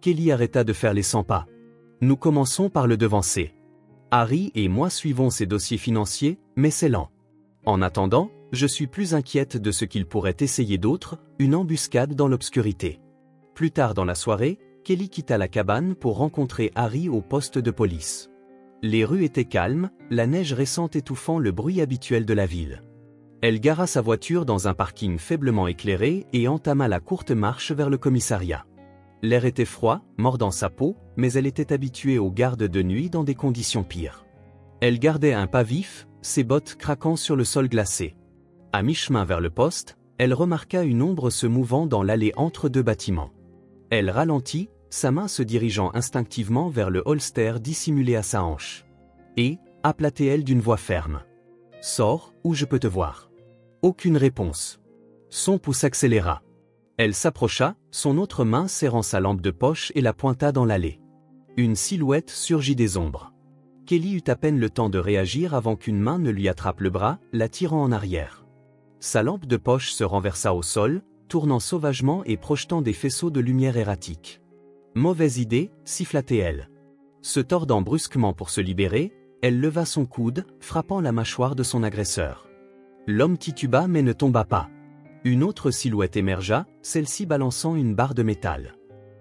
Kelly arrêta de faire les 100 pas. « Nous commençons par le devancer. Harry et moi suivons ses dossiers financiers, mais c'est lent. En attendant, je suis plus inquiète de ce qu'il pourrait essayer d'autre, une embuscade dans l'obscurité. » Plus tard dans la soirée, Kelly quitta la cabane pour rencontrer Harry au poste de police. Les rues étaient calmes, la neige récente étouffant le bruit habituel de la ville. Elle gara sa voiture dans un parking faiblement éclairé et entama la courte marche vers le commissariat. L'air était froid, mordant sa peau, mais elle était habituée aux gardes de nuit dans des conditions pires. Elle gardait un pas vif, ses bottes craquant sur le sol glacé. À mi-chemin vers le poste, elle remarqua une ombre se mouvant dans l'allée entre deux bâtiments. Elle ralentit, sa main se dirigeant instinctivement vers le holster dissimulé à sa hanche. Et, appela-t-elle d'une voix ferme. « Sors, ou je peux te voir. » Aucune réponse. Son pouce accéléra. Elle s'approcha, son autre main serrant sa lampe de poche et la pointa dans l'allée. Une silhouette surgit des ombres. Kelly eut à peine le temps de réagir avant qu'une main ne lui attrape le bras, la tirant en arrière. Sa lampe de poche se renversa au sol, tournant sauvagement et projetant des faisceaux de lumière erratique. « Mauvaise idée », siffla-t-elle. Se tordant brusquement pour se libérer, elle leva son coude, frappant la mâchoire de son agresseur. L'homme tituba mais ne tomba pas. Une autre silhouette émergea, celle-ci balançant une barre de métal.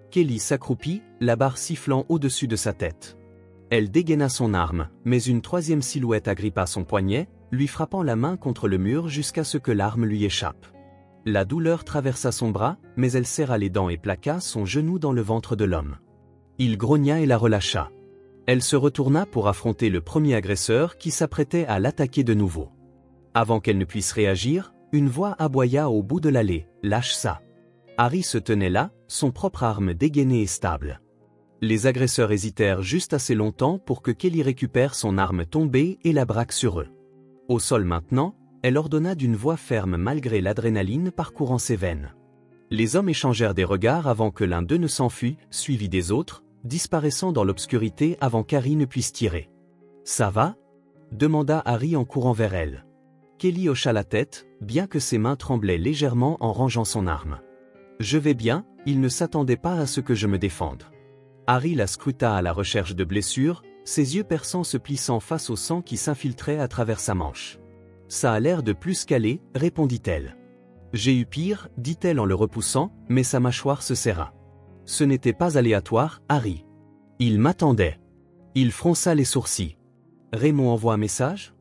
Kelly s'accroupit, la barre sifflant au-dessus de sa tête. Elle dégaina son arme, mais une troisième silhouette agrippa son poignet, lui frappant la main contre le mur jusqu'à ce que l'arme lui échappe. La douleur traversa son bras, mais elle serra les dents et plaqua son genou dans le ventre de l'homme. Il grogna et la relâcha. Elle se retourna pour affronter le premier agresseur qui s'apprêtait à l'attaquer de nouveau. Avant qu'elle ne puisse réagir, une voix aboya au bout de l'allée, « Lâche ça !» Harry se tenait là, son propre arme dégainée et stable. Les agresseurs hésitèrent juste assez longtemps pour que Kelly récupère son arme tombée et la braque sur eux. Au sol maintenant, elle ordonna d'une voix ferme malgré l'adrénaline parcourant ses veines. Les hommes échangèrent des regards avant que l'un d'eux ne s'enfuit, suivi des autres, disparaissant dans l'obscurité avant qu'Harry ne puisse tirer. « Ça va ?» demanda Harry en courant vers elle. Kelly hocha la tête, bien que ses mains tremblaient légèrement en rangeant son arme. « Je vais bien, il ne s'attendait pas à ce que je me défende. » Harry la scruta à la recherche de blessures, ses yeux perçants se plissant face au sang qui s'infiltrait à travers sa manche. « Ça a l'air de plus qu'aller, répondit-elle. « J'ai eu pire, dit-elle en le repoussant, mais sa mâchoire se serra. « Ce n'était pas aléatoire, Harry. Il m'attendait. » Il fronça les sourcils. « Raymond envoie un message ?»«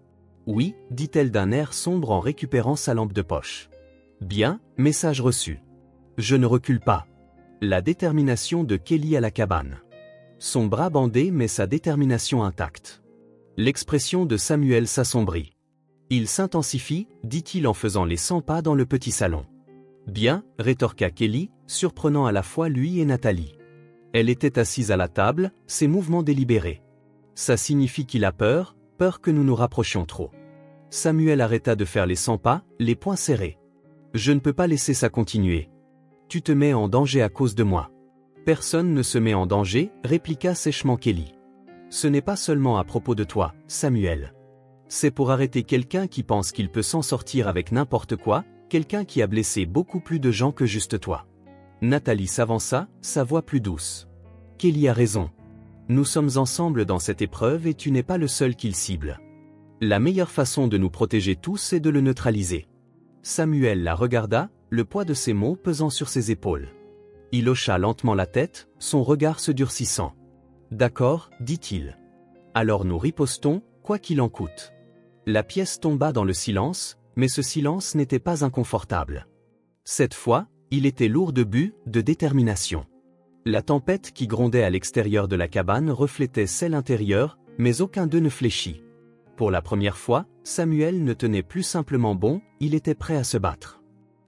Oui, dit-elle d'un air sombre en récupérant sa lampe de poche. »« Bien, message reçu. Je ne recule pas. » La détermination de Kelly à la cabane. Son bras bandé mais sa détermination intacte. L'expression de Samuel s'assombrit. Il s'intensifie, dit-il en faisant les 100 pas dans le petit salon. Bien, rétorqua Kelly, surprenant à la fois lui et Nathalie. Elle était assise à la table, ses mouvements délibérés. Ça signifie qu'il a peur, peur que nous nous rapprochions trop. Samuel arrêta de faire les 100 pas, les poings serrés. Je ne peux pas laisser ça continuer. Tu te mets en danger à cause de moi. Personne ne se met en danger, répliqua sèchement Kelly. Ce n'est pas seulement à propos de toi, Samuel. C'est pour arrêter quelqu'un qui pense qu'il peut s'en sortir avec n'importe quoi, quelqu'un qui a blessé beaucoup plus de gens que juste toi. Nathalie s'avança, sa voix plus douce. Kelly a raison. Nous sommes ensemble dans cette épreuve et tu n'es pas le seul qu'il cible. La meilleure façon de nous protéger tous est de le neutraliser. Samuel la regarda, le poids de ses mots pesant sur ses épaules. Il hocha lentement la tête, son regard se durcissant. D'accord, dit-il. Alors nous ripostons, quoi qu'il en coûte. La pièce tomba dans le silence, mais ce silence n'était pas inconfortable. Cette fois, il était lourd de but, de détermination. La tempête qui grondait à l'extérieur de la cabane reflétait celle intérieure, mais aucun d'eux ne fléchit. Pour la première fois, Samuel ne tenait plus simplement bon, il était prêt à se battre.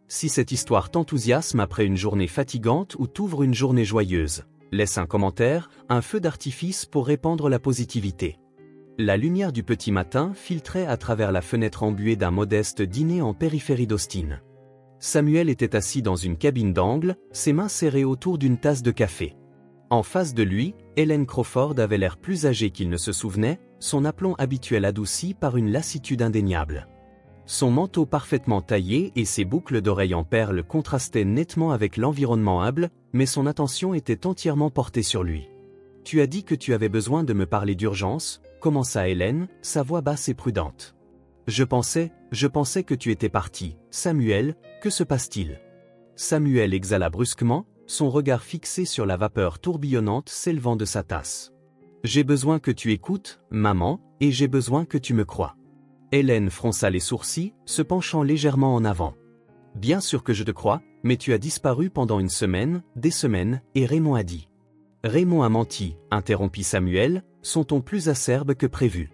Si cette histoire t'enthousiasme après une journée fatigante ou t'ouvre une journée joyeuse, laisse un commentaire, un feu d'artifice pour répandre la positivité. La lumière du petit matin filtrait à travers la fenêtre embuée d'un modeste dîner en périphérie d'Austin. Samuel était assis dans une cabine d'angle, ses mains serrées autour d'une tasse de café. En face de lui, Helen Crawford avait l'air plus âgée qu'il ne se souvenait, son aplomb habituel adouci par une lassitude indéniable. Son manteau parfaitement taillé et ses boucles d'oreilles en perles contrastaient nettement avec l'environnement humble, mais son attention était entièrement portée sur lui. « Tu as dit que tu avais besoin de me parler d'urgence », commença Hélène, sa voix basse et prudente. Je pensais que tu étais parti. Samuel, que se passe-t-il » Samuel exhala brusquement, son regard fixé sur la vapeur tourbillonnante s'élevant de sa tasse. « J'ai besoin que tu écoutes, maman, et j'ai besoin que tu me crois. » Hélène fronça les sourcils, se penchant légèrement en avant. « Bien sûr que je te crois, mais tu as disparu pendant une semaine, des semaines, et Raymond a dit. » Raymond a menti, interrompit Samuel, son ton plus acerbe que prévu.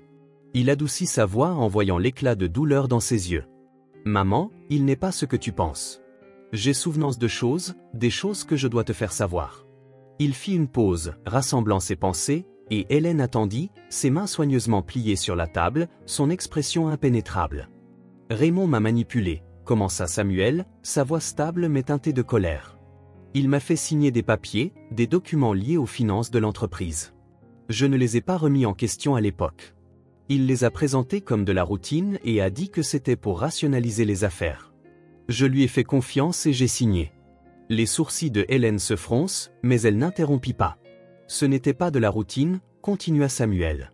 Il adoucit sa voix en voyant l'éclat de douleur dans ses yeux. « Maman, il n'est pas ce que tu penses. J'ai souvenance de choses, des choses que je dois te faire savoir. » Il fit une pause, rassemblant ses pensées, et Hélène attendit, ses mains soigneusement pliées sur la table, son expression impénétrable. « Raymond m'a manipulé, » commença Samuel, sa voix stable mais teintée de colère. Il m'a fait signer des papiers, des documents liés aux finances de l'entreprise. Je ne les ai pas remis en question à l'époque. Il les a présentés comme de la routine et a dit que c'était pour rationaliser les affaires. Je lui ai fait confiance et j'ai signé. Les sourcils de Hélène se froncent, mais elle n'interrompit pas. Ce n'était pas de la routine, continua Samuel.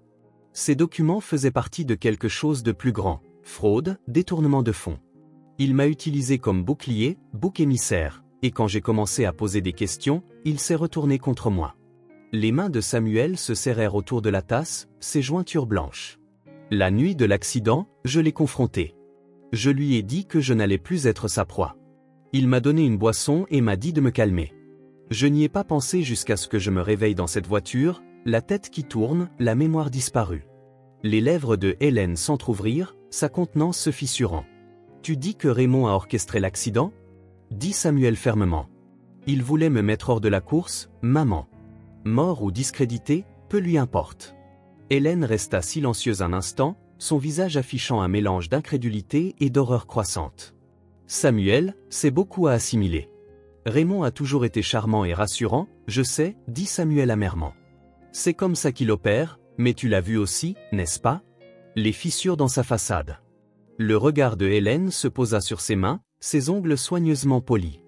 Ces documents faisaient partie de quelque chose de plus grand, fraude, détournement de fonds. Il m'a utilisé comme bouclier, bouc émissaire. Et quand j'ai commencé à poser des questions, il s'est retourné contre moi. Les mains de Samuel se serrèrent autour de la tasse, ses jointures blanches. La nuit de l'accident, je l'ai confronté. Je lui ai dit que je n'allais plus être sa proie. Il m'a donné une boisson et m'a dit de me calmer. Je n'y ai pas pensé jusqu'à ce que je me réveille dans cette voiture, la tête qui tourne, la mémoire disparue. Les lèvres de Hélène s'entr'ouvrirent, sa contenance se fissurant. « Tu dis que Raymond a orchestré l'accident ?» dit Samuel fermement. Il voulait me mettre hors de la course, maman. Mort ou discrédité, peu lui importe. Hélène resta silencieuse un instant, son visage affichant un mélange d'incrédulité et d'horreur croissante. Samuel, c'est beaucoup à assimiler. Raymond a toujours été charmant et rassurant, je sais, dit Samuel amèrement. C'est comme ça qu'il opère, mais tu l'as vu aussi, n'est-ce pas? Les fissures dans sa façade. Le regard de Hélène se posa sur ses mains, ses ongles soigneusement polis.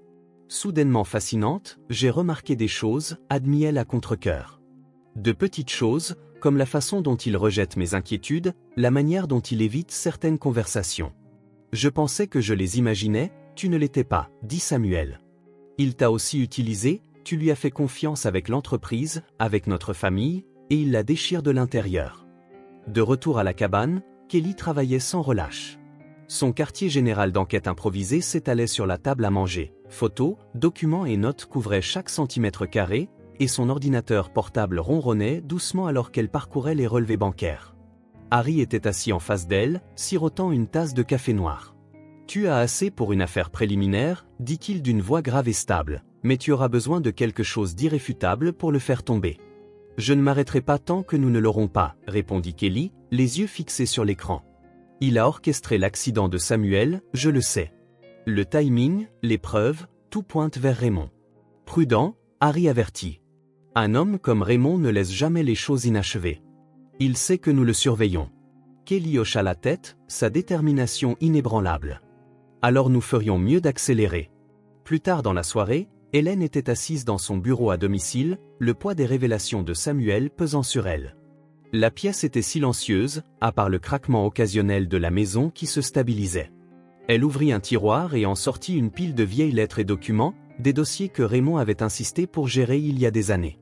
Soudainement fascinante, j'ai remarqué des choses, admit-elle à contre-cœur. De petites choses, comme la façon dont il rejette mes inquiétudes, la manière dont il évite certaines conversations. Je pensais que je les imaginais, tu ne l'étais pas, dit Samuel. Il t'a aussi utilisé, tu lui as fait confiance avec l'entreprise, avec notre famille, et il la déchire de l'intérieur. De retour à la cabane, Kelly travaillait sans relâche. Son quartier général d'enquête improvisé s'étalait sur la table à manger. Photos, documents et notes couvraient chaque centimètre carré, et son ordinateur portable ronronnait doucement alors qu'elle parcourait les relevés bancaires. Harry était assis en face d'elle, sirotant une tasse de café noir. « Tu as assez pour une affaire préliminaire, dit-il d'une voix grave et stable, mais tu auras besoin de quelque chose d'irréfutable pour le faire tomber. » « Je ne m'arrêterai pas tant que nous ne l'aurons pas, répondit Kelly, les yeux fixés sur l'écran. Il a orchestré l'accident de Samuel, je le sais. Le timing, les preuves, tout pointe vers Raymond. Prudent, Harry avertit. Un homme comme Raymond ne laisse jamais les choses inachevées. Il sait que nous le surveillons. Kelly hocha la tête, sa détermination inébranlable. Alors nous ferions mieux d'accélérer. Plus tard dans la soirée, Hélène était assise dans son bureau à domicile, le poids des révélations de Samuel pesant sur elle. La pièce était silencieuse, à part le craquement occasionnel de la maison qui se stabilisait. Elle ouvrit un tiroir et en sortit une pile de vieilles lettres et documents, des dossiers que Raymond avait insisté pour gérer il y a des années.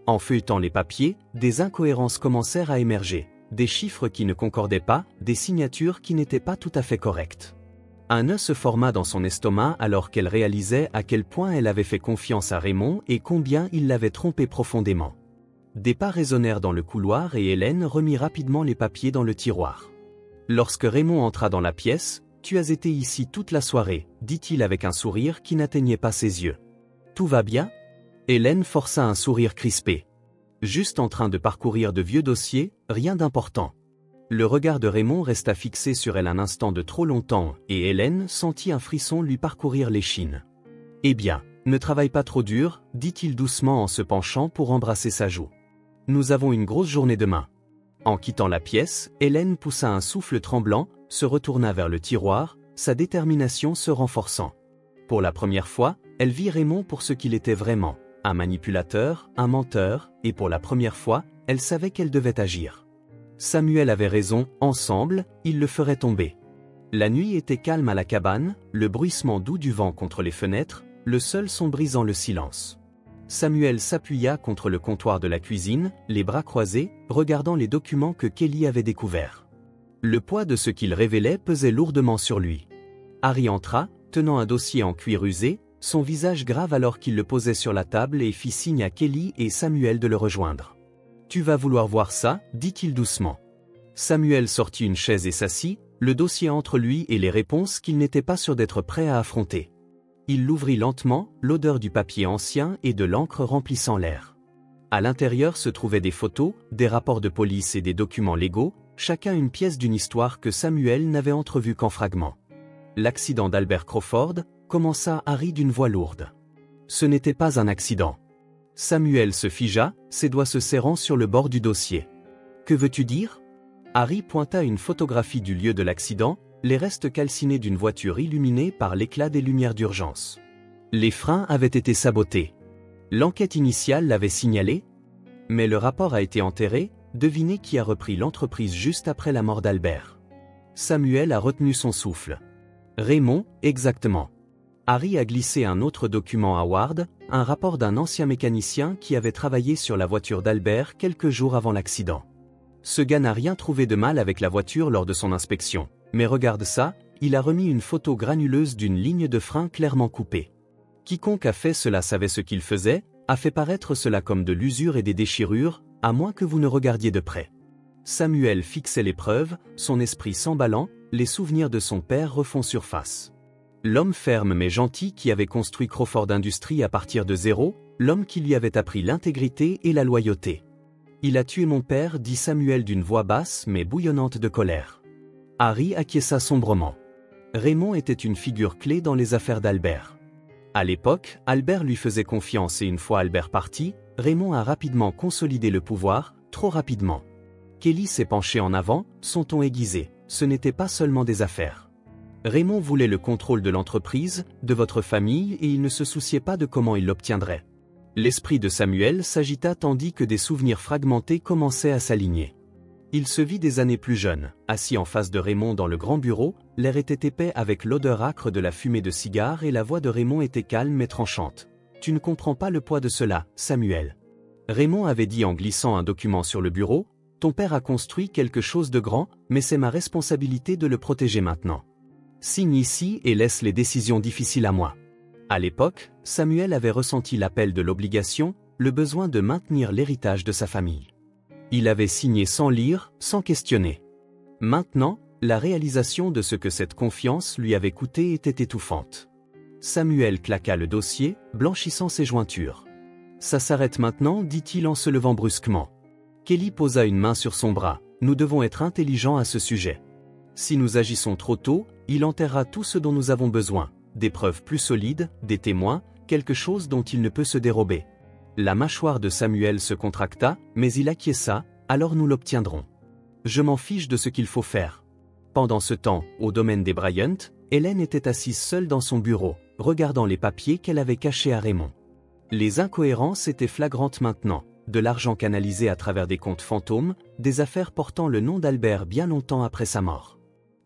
En feuilletant les papiers, des incohérences commencèrent à émerger, des chiffres qui ne concordaient pas, des signatures qui n'étaient pas tout à fait correctes. Un nœud se forma dans son estomac alors qu'elle réalisait à quel point elle avait fait confiance à Raymond et combien il l'avait trompée profondément. Des pas résonnèrent dans le couloir et Hélène remit rapidement les papiers dans le tiroir. Lorsque Raymond entra dans la pièce, « Tu as été ici toute la soirée », dit-il avec un sourire qui n'atteignait pas ses yeux. « Tout va bien ?» Hélène força un sourire crispé. Juste en train de parcourir de vieux dossiers, rien d'important. Le regard de Raymond resta fixé sur elle un instant de trop longtemps, et Hélène sentit un frisson lui parcourir l'échine. « Eh bien, ne travaille pas trop dur, » dit-il doucement en se penchant pour embrasser sa joue. « Nous avons une grosse journée demain. » En quittant la pièce, Hélène poussa un souffle tremblant, se retourna vers le tiroir, sa détermination se renforçant. Pour la première fois, elle vit Raymond pour ce qu'il était vraiment, un manipulateur, un menteur, et pour la première fois, elle savait qu'elle devait agir. Samuel avait raison, ensemble, ils le feraient tomber. La nuit était calme à la cabane, le bruissement doux du vent contre les fenêtres, le seul son brisant le silence. Samuel s'appuya contre le comptoir de la cuisine, les bras croisés, regardant les documents que Kelly avait découverts. Le poids de ce qu'il révélait pesait lourdement sur lui. Harry entra, tenant un dossier en cuir usé, son visage grave alors qu'il le posait sur la table et fit signe à Kelly et Samuel de le rejoindre. « Tu vas vouloir voir ça » dit-il doucement. Samuel sortit une chaise et s'assit, le dossier entre lui et les réponses qu'il n'était pas sûr d'être prêt à affronter. Il l'ouvrit lentement, l'odeur du papier ancien et de l'encre remplissant l'air. À l'intérieur se trouvaient des photos, des rapports de police et des documents légaux, chacun une pièce d'une histoire que Samuel n'avait entrevue qu'en fragments. L'accident d'Albert Crawford, commença Harry d'une voix lourde. Ce n'était pas un accident. Samuel se figea, ses doigts se serrant sur le bord du dossier. « Que veux-tu dire » Harry pointa une photographie du lieu de l'accident, les restes calcinés d'une voiture illuminée par l'éclat des lumières d'urgence. Les freins avaient été sabotés. L'enquête initiale l'avait signalé, mais le rapport a été enterré, devinez qui a repris l'entreprise juste après la mort d'Albert. Samuel a retenu son souffle. Raymond, exactement. Harry a glissé un autre document à Ward, un rapport d'un ancien mécanicien qui avait travaillé sur la voiture d'Albert quelques jours avant l'accident. Ce gars n'a rien trouvé de mal avec la voiture lors de son inspection, mais regarde ça, il a remis une photo granuleuse d'une ligne de frein clairement coupée. Quiconque a fait cela savait ce qu'il faisait, a fait paraître cela comme de l'usure et des déchirures, à moins que vous ne regardiez de près. Samuel fixait les preuves, son esprit s'emballant, les souvenirs de son père refont surface. L'homme ferme mais gentil qui avait construit Crawford Industries à partir de zéro, l'homme qui lui avait appris l'intégrité et la loyauté. Il a tué mon père, dit Samuel d'une voix basse mais bouillonnante de colère. Harry acquiesça sombrement. Raymond était une figure clé dans les affaires d'Albert. À l'époque, Albert lui faisait confiance et une fois Albert parti, Raymond a rapidement consolidé le pouvoir, trop rapidement. Kelly s'est penché en avant, son ton aiguisé. Ce n'était pas seulement des affaires. Raymond voulait le contrôle de l'entreprise, de votre famille et il ne se souciait pas de comment il l'obtiendrait. L'esprit de Samuel s'agita tandis que des souvenirs fragmentés commençaient à s'aligner. Il se vit des années plus jeune, assis en face de Raymond dans le grand bureau, l'air était épais avec l'odeur âcre de la fumée de cigare et la voix de Raymond était calme et tranchante. « Tu ne comprends pas le poids de cela, Samuel. » Raymond avait dit en glissant un document sur le bureau, « Ton père a construit quelque chose de grand, mais c'est ma responsabilité de le protéger maintenant. Signe ici et laisse les décisions difficiles à moi. » À l'époque, Samuel avait ressenti l'appel de l'obligation, le besoin de maintenir l'héritage de sa famille. Il avait signé sans lire, sans questionner. Maintenant, la réalisation de ce que cette confiance lui avait coûté était étouffante. Samuel claqua le dossier, blanchissant ses jointures. « Ça s'arrête maintenant, dit-il en se levant brusquement. Kelly posa une main sur son bras. « Nous devons être intelligents à ce sujet. Si nous agissons trop tôt, il enterrera tout ce dont nous avons besoin, des preuves plus solides, des témoins, quelque chose dont il ne peut se dérober. » La mâchoire de Samuel se contracta, mais il acquiesça, « Alors nous l'obtiendrons. » je m'en fiche de ce qu'il faut faire. Pendant ce temps, au domaine des Bryant, Hélène était assise seule dans son bureau, regardant les papiers qu'elle avait cachés à Raymond. Les incohérences étaient flagrantes maintenant, de l'argent canalisé à travers des comptes fantômes, des affaires portant le nom d'Albert bien longtemps après sa mort.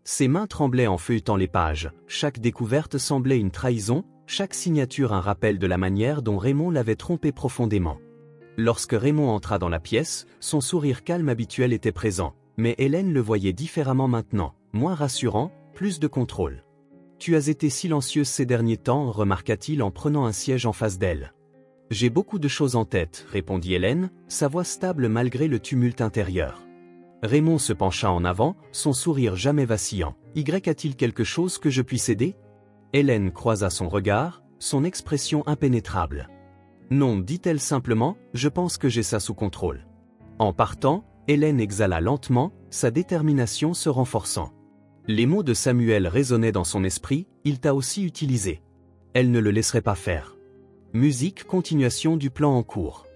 Ses mains tremblaient en feuilletant les pages, chaque découverte semblait une trahison, chaque signature un rappel de la manière dont Raymond l'avait trompé profondément. Lorsque Raymond entra dans la pièce, son sourire calme habituel était présent, mais Hélène le voyait différemment maintenant, moins rassurant, plus de contrôle. « Tu as été silencieuse ces derniers temps » remarqua-t-il en prenant un siège en face d'elle. « J'ai beaucoup de choses en tête » répondit Hélène, sa voix stable malgré le tumulte intérieur. Raymond se pencha en avant, son sourire jamais vacillant. « Y a-t-il quelque chose que je puisse aider » Hélène croisa son regard, son expression impénétrable. « Non, dit-elle simplement, je pense que j'ai ça sous contrôle. » En partant, Hélène exhala lentement, sa détermination se renforçant. Les mots de Samuel résonnaient dans son esprit, il t'a aussi utilisé. Elle ne le laisserait pas faire. Musique, continuation du plan en cours.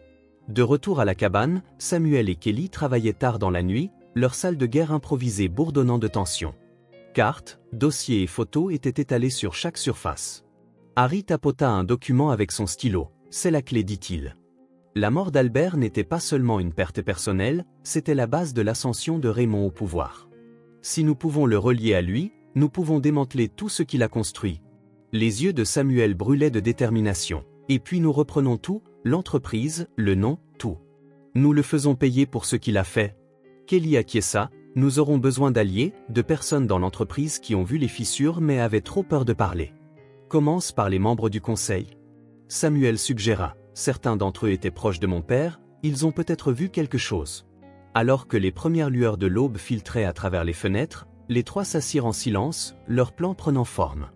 De retour à la cabane, Samuel et Kelly travaillaient tard dans la nuit, leur salle de guerre improvisée bourdonnant de tension. Cartes, dossiers et photos étaient étalés sur chaque surface. Harry tapota un document avec son stylo. C'est la clé, dit-il. La mort d'Albert n'était pas seulement une perte personnelle, c'était la base de l'ascension de Raymond au pouvoir. Si nous pouvons le relier à lui, nous pouvons démanteler tout ce qu'il a construit. Les yeux de Samuel brûlaient de détermination. Et puis nous reprenons tout, l'entreprise, le nom, tout. Nous le faisons payer pour ce qu'il a fait. Kelly acquiesça, nous aurons besoin d'alliés, de personnes dans l'entreprise qui ont vu les fissures mais avaient trop peur de parler. Commence par les membres du conseil. Samuel suggéra, certains d'entre eux étaient proches de mon père, ils ont peut-être vu quelque chose. Alors que les premières lueurs de l'aube filtraient à travers les fenêtres, les trois s'assirent en silence, leur plan prenant forme.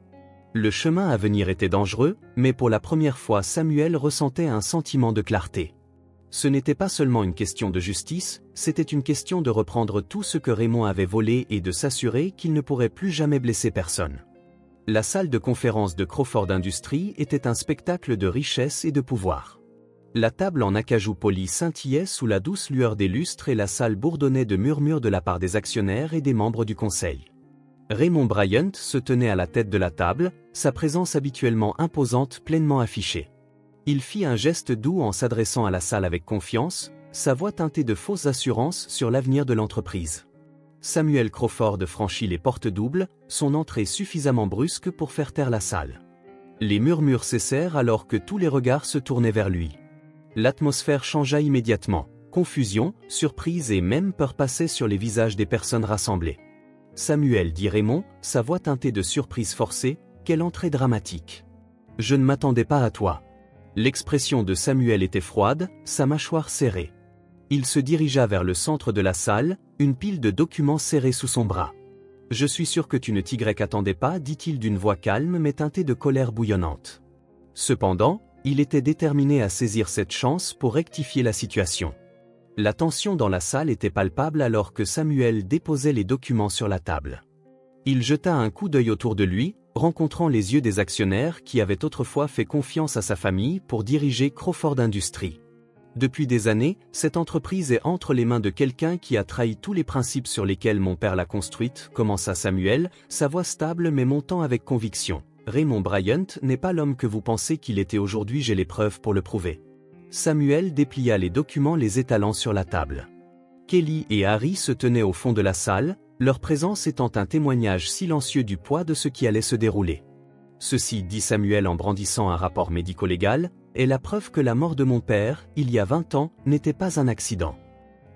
Le chemin à venir était dangereux, mais pour la première fois Samuel ressentait un sentiment de clarté. Ce n'était pas seulement une question de justice, c'était une question de reprendre tout ce que Raymond avait volé et de s'assurer qu'il ne pourrait plus jamais blesser personne. La salle de conférence de Crawford Industries était un spectacle de richesse et de pouvoir. La table en acajou poli scintillait sous la douce lueur des lustres et la salle bourdonnait de murmures de la part des actionnaires et des membres du conseil. Raymond Bryant se tenait à la tête de la table, sa présence habituellement imposante pleinement affichée. Il fit un geste doux en s'adressant à la salle avec confiance, sa voix teintée de fausses assurances sur l'avenir de l'entreprise. Samuel Crawford franchit les portes doubles, son entrée suffisamment brusque pour faire taire la salle. Les murmures cessèrent alors que tous les regards se tournaient vers lui. L'atmosphère changea immédiatement, confusion, surprise et même peur passaient sur les visages des personnes rassemblées. « Samuel, dit Raymond, sa voix teintée de surprise forcée, quelle entrée dramatique. Je ne m'attendais pas à toi. » L'expression de Samuel était froide, sa mâchoire serrée. Il se dirigea vers le centre de la salle, une pile de documents serrés sous son bras. « Je suis sûr que tu ne t'y attendais pas, dit-il d'une voix calme mais teintée de colère bouillonnante. Cependant, il était déterminé à saisir cette chance pour rectifier la situation. La tension dans la salle était palpable alors que Samuel déposait les documents sur la table. Il jeta un coup d'œil autour de lui, rencontrant les yeux des actionnaires qui avaient autrefois fait confiance à sa famille pour diriger Crawford Industries. Depuis des années, cette entreprise est entre les mains de quelqu'un qui a trahi tous les principes sur lesquels mon père l'a construite, commença Samuel, sa voix stable mais montant avec conviction. Raymond Bryant n'est pas l'homme que vous pensez qu'il était aujourd'hui, j'ai les preuves pour le prouver. Samuel déplia les documents les étalant sur la table. Kelly et Harry se tenaient au fond de la salle, leur présence étant un témoignage silencieux du poids de ce qui allait se dérouler. Ceci, dit Samuel en brandissant un rapport médico-légal, est la preuve que la mort de mon père, il y a 20 ans, n'était pas un accident.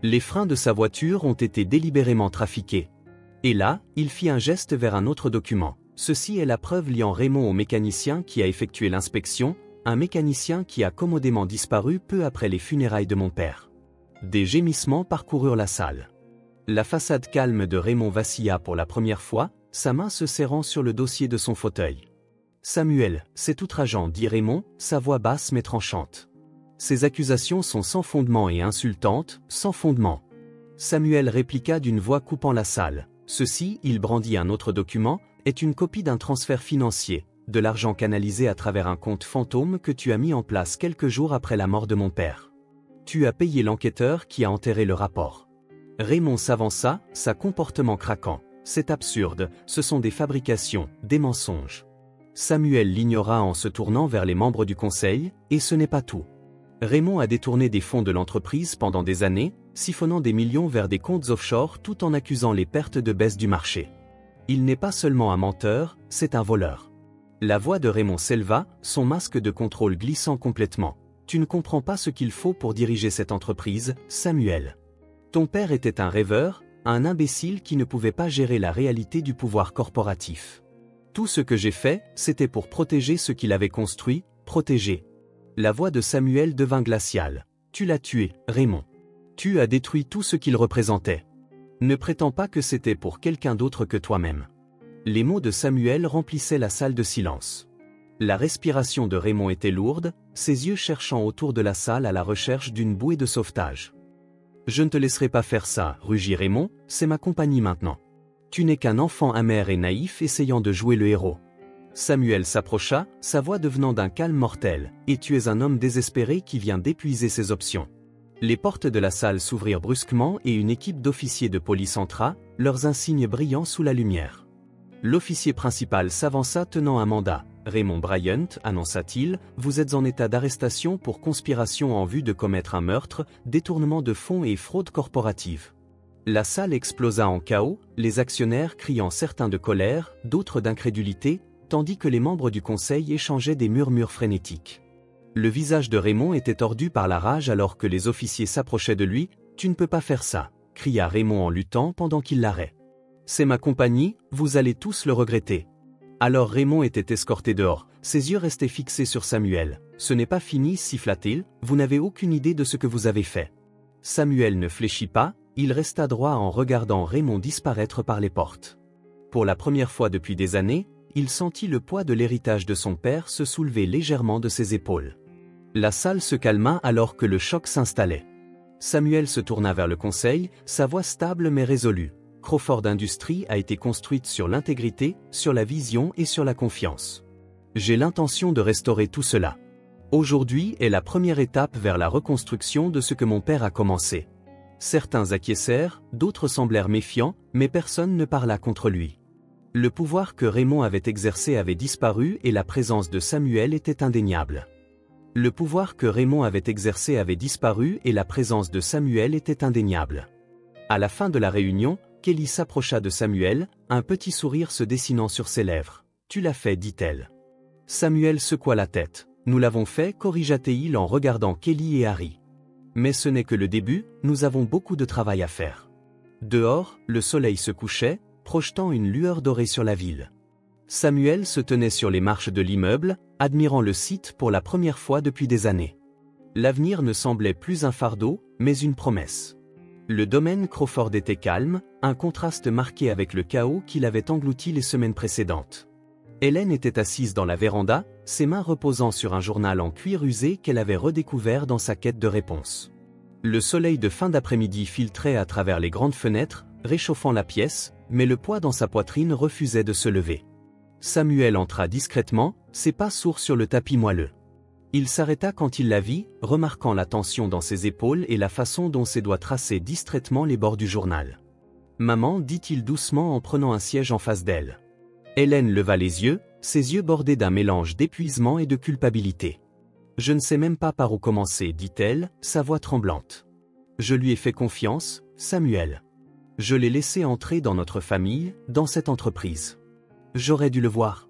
Les freins de sa voiture ont été délibérément trafiqués. Et là, il fit un geste vers un autre document. Ceci est la preuve liant Raymond au mécanicien qui a effectué l'inspection, un mécanicien qui a commodément disparu peu après les funérailles de mon père. Des gémissements parcoururent la salle. La façade calme de Raymond vacilla pour la première fois, sa main se serrant sur le dossier de son fauteuil. « Samuel, c'est outrageant, dit Raymond, sa voix basse mais tranchante. Ces accusations sont sans fondement et insultantes, sans fondement. » Samuel répliqua d'une voix coupant la salle. Ceci, il brandit un autre document, est une copie d'un transfert financier, de l'argent canalisé à travers un compte fantôme que tu as mis en place quelques jours après la mort de mon père. Tu as payé l'enquêteur qui a enterré le rapport. Raymond s'avança, sa comportement craquant. C'est absurde, ce sont des fabrications, des mensonges. Samuel l'ignora en se tournant vers les membres du conseil, et ce n'est pas tout. Raymond a détourné des fonds de l'entreprise pendant des années, siphonnant des millions vers des comptes offshore tout en accusant les pertes de baisse du marché. Il n'est pas seulement un menteur, c'est un voleur. La voix de Raymond s'éleva, son masque de contrôle glissant complètement. Tu ne comprends pas ce qu'il faut pour diriger cette entreprise, Samuel. Ton père était un rêveur, un imbécile qui ne pouvait pas gérer la réalité du pouvoir corporatif. Tout ce que j'ai fait, c'était pour protéger ce qu'il avait construit, protéger. La voix de Samuel devint glaciale. Tu l'as tué, Raymond. Tu as détruit tout ce qu'il représentait. Ne prétends pas que c'était pour quelqu'un d'autre que toi-même. Les mots de Samuel remplissaient la salle de silence. La respiration de Raymond était lourde, ses yeux cherchant autour de la salle à la recherche d'une bouée de sauvetage. Je ne te laisserai pas faire ça, rugit Raymond, c'est ma compagnie maintenant. Tu n'es qu'un enfant amer et naïf essayant de jouer le héros. Samuel s'approcha, sa voix devenant d'un calme mortel, et tu es un homme désespéré qui vient d'épuiser ses options. Les portes de la salle s'ouvrirent brusquement et une équipe d'officiers de police entra, leurs insignes brillant sous la lumière. L'officier principal s'avança tenant un mandat. Raymond Bryant, annonça-t-il, vous êtes en état d'arrestation pour conspiration en vue de commettre un meurtre, détournement de fonds et fraude corporative. La salle explosa en chaos, les actionnaires criant certains de colère, d'autres d'incrédulité, tandis que les membres du conseil échangeaient des murmures frénétiques. Le visage de Raymond était tordu par la rage alors que les officiers s'approchaient de lui. « Tu ne peux pas faire ça », cria Raymond en luttant pendant qu'il l'arrêtait. « C'est ma compagnie, vous allez tous le regretter. » Alors Raymond était escorté dehors, ses yeux restaient fixés sur Samuel. « Ce n'est pas fini, siffla-t-il, vous n'avez aucune idée de ce que vous avez fait. » Samuel ne fléchit pas, il resta droit en regardant Raymond disparaître par les portes. Pour la première fois depuis des années, il sentit le poids de l'héritage de son père se soulever légèrement de ses épaules. La salle se calma alors que le choc s'installait. Samuel se tourna vers le conseil, sa voix stable mais résolue. Crawford Industries a été construite sur l'intégrité, sur la vision et sur la confiance. J'ai l'intention de restaurer tout cela. Aujourd'hui est la première étape vers la reconstruction de ce que mon père a commencé. Certains acquiescèrent, d'autres semblèrent méfiants, mais personne ne parla contre lui. Le pouvoir que Raymond avait exercé avait disparu et la présence de Samuel était indéniable. Le pouvoir que Raymond avait exercé avait disparu et la présence de Samuel était indéniable. À la fin de la réunion, Kelly s'approcha de Samuel, un petit sourire se dessinant sur ses lèvres. « Tu l'as fait, dit-elle. » Samuel secoua la tête. « Nous l'avons fait, corrigea-t-il en regardant Kelly et Harry. Mais ce n'est que le début, nous avons beaucoup de travail à faire. » Dehors, le soleil se couchait, projetant une lueur dorée sur la ville. Samuel se tenait sur les marches de l'immeuble, admirant le site pour la première fois depuis des années. L'avenir ne semblait plus un fardeau, mais une promesse. Le domaine Crawford était calme, un contraste marqué avec le chaos qu'il avait englouti les semaines précédentes. Hélène était assise dans la véranda, ses mains reposant sur un journal en cuir usé qu'elle avait redécouvert dans sa quête de réponses. Le soleil de fin d'après-midi filtrait à travers les grandes fenêtres, réchauffant la pièce, mais le poids dans sa poitrine refusait de se lever. Samuel entra discrètement, ses pas sourds sur le tapis moelleux. Il s'arrêta quand il la vit, remarquant la tension dans ses épaules et la façon dont ses doigts traçaient distraitement les bords du journal. « Maman, dit-il doucement en prenant un siège en face d'elle. Hélène leva les yeux, ses yeux bordés d'un mélange d'épuisement et de culpabilité. « Je ne sais même pas par où commencer, dit-elle, sa voix tremblante. Je lui ai fait confiance, Samuel. Je l'ai laissé entrer dans notre famille, dans cette entreprise. J'aurais dû le voir. »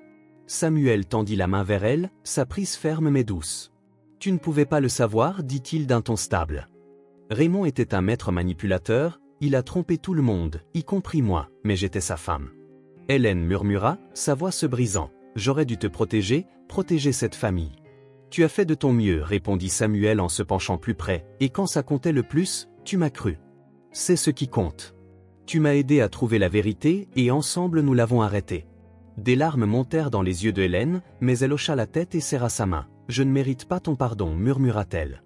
Samuel tendit la main vers elle, sa prise ferme mais douce. « Tu ne pouvais pas le savoir, dit-il d'un ton stable. Raymond était un maître manipulateur, il a trompé tout le monde, y compris moi, mais j'étais sa femme. » Hélène murmura, sa voix se brisant. « J'aurais dû te protéger, protéger cette famille. » « Tu as fait de ton mieux, répondit Samuel en se penchant plus près, et quand ça comptait le plus, tu m'as cru. C'est ce qui compte. Tu m'as aidé à trouver la vérité, et ensemble nous l'avons arrêté. » Des larmes montèrent dans les yeux de Hélène, mais elle hocha la tête et serra sa main. « Je ne mérite pas ton pardon, murmura-t-elle.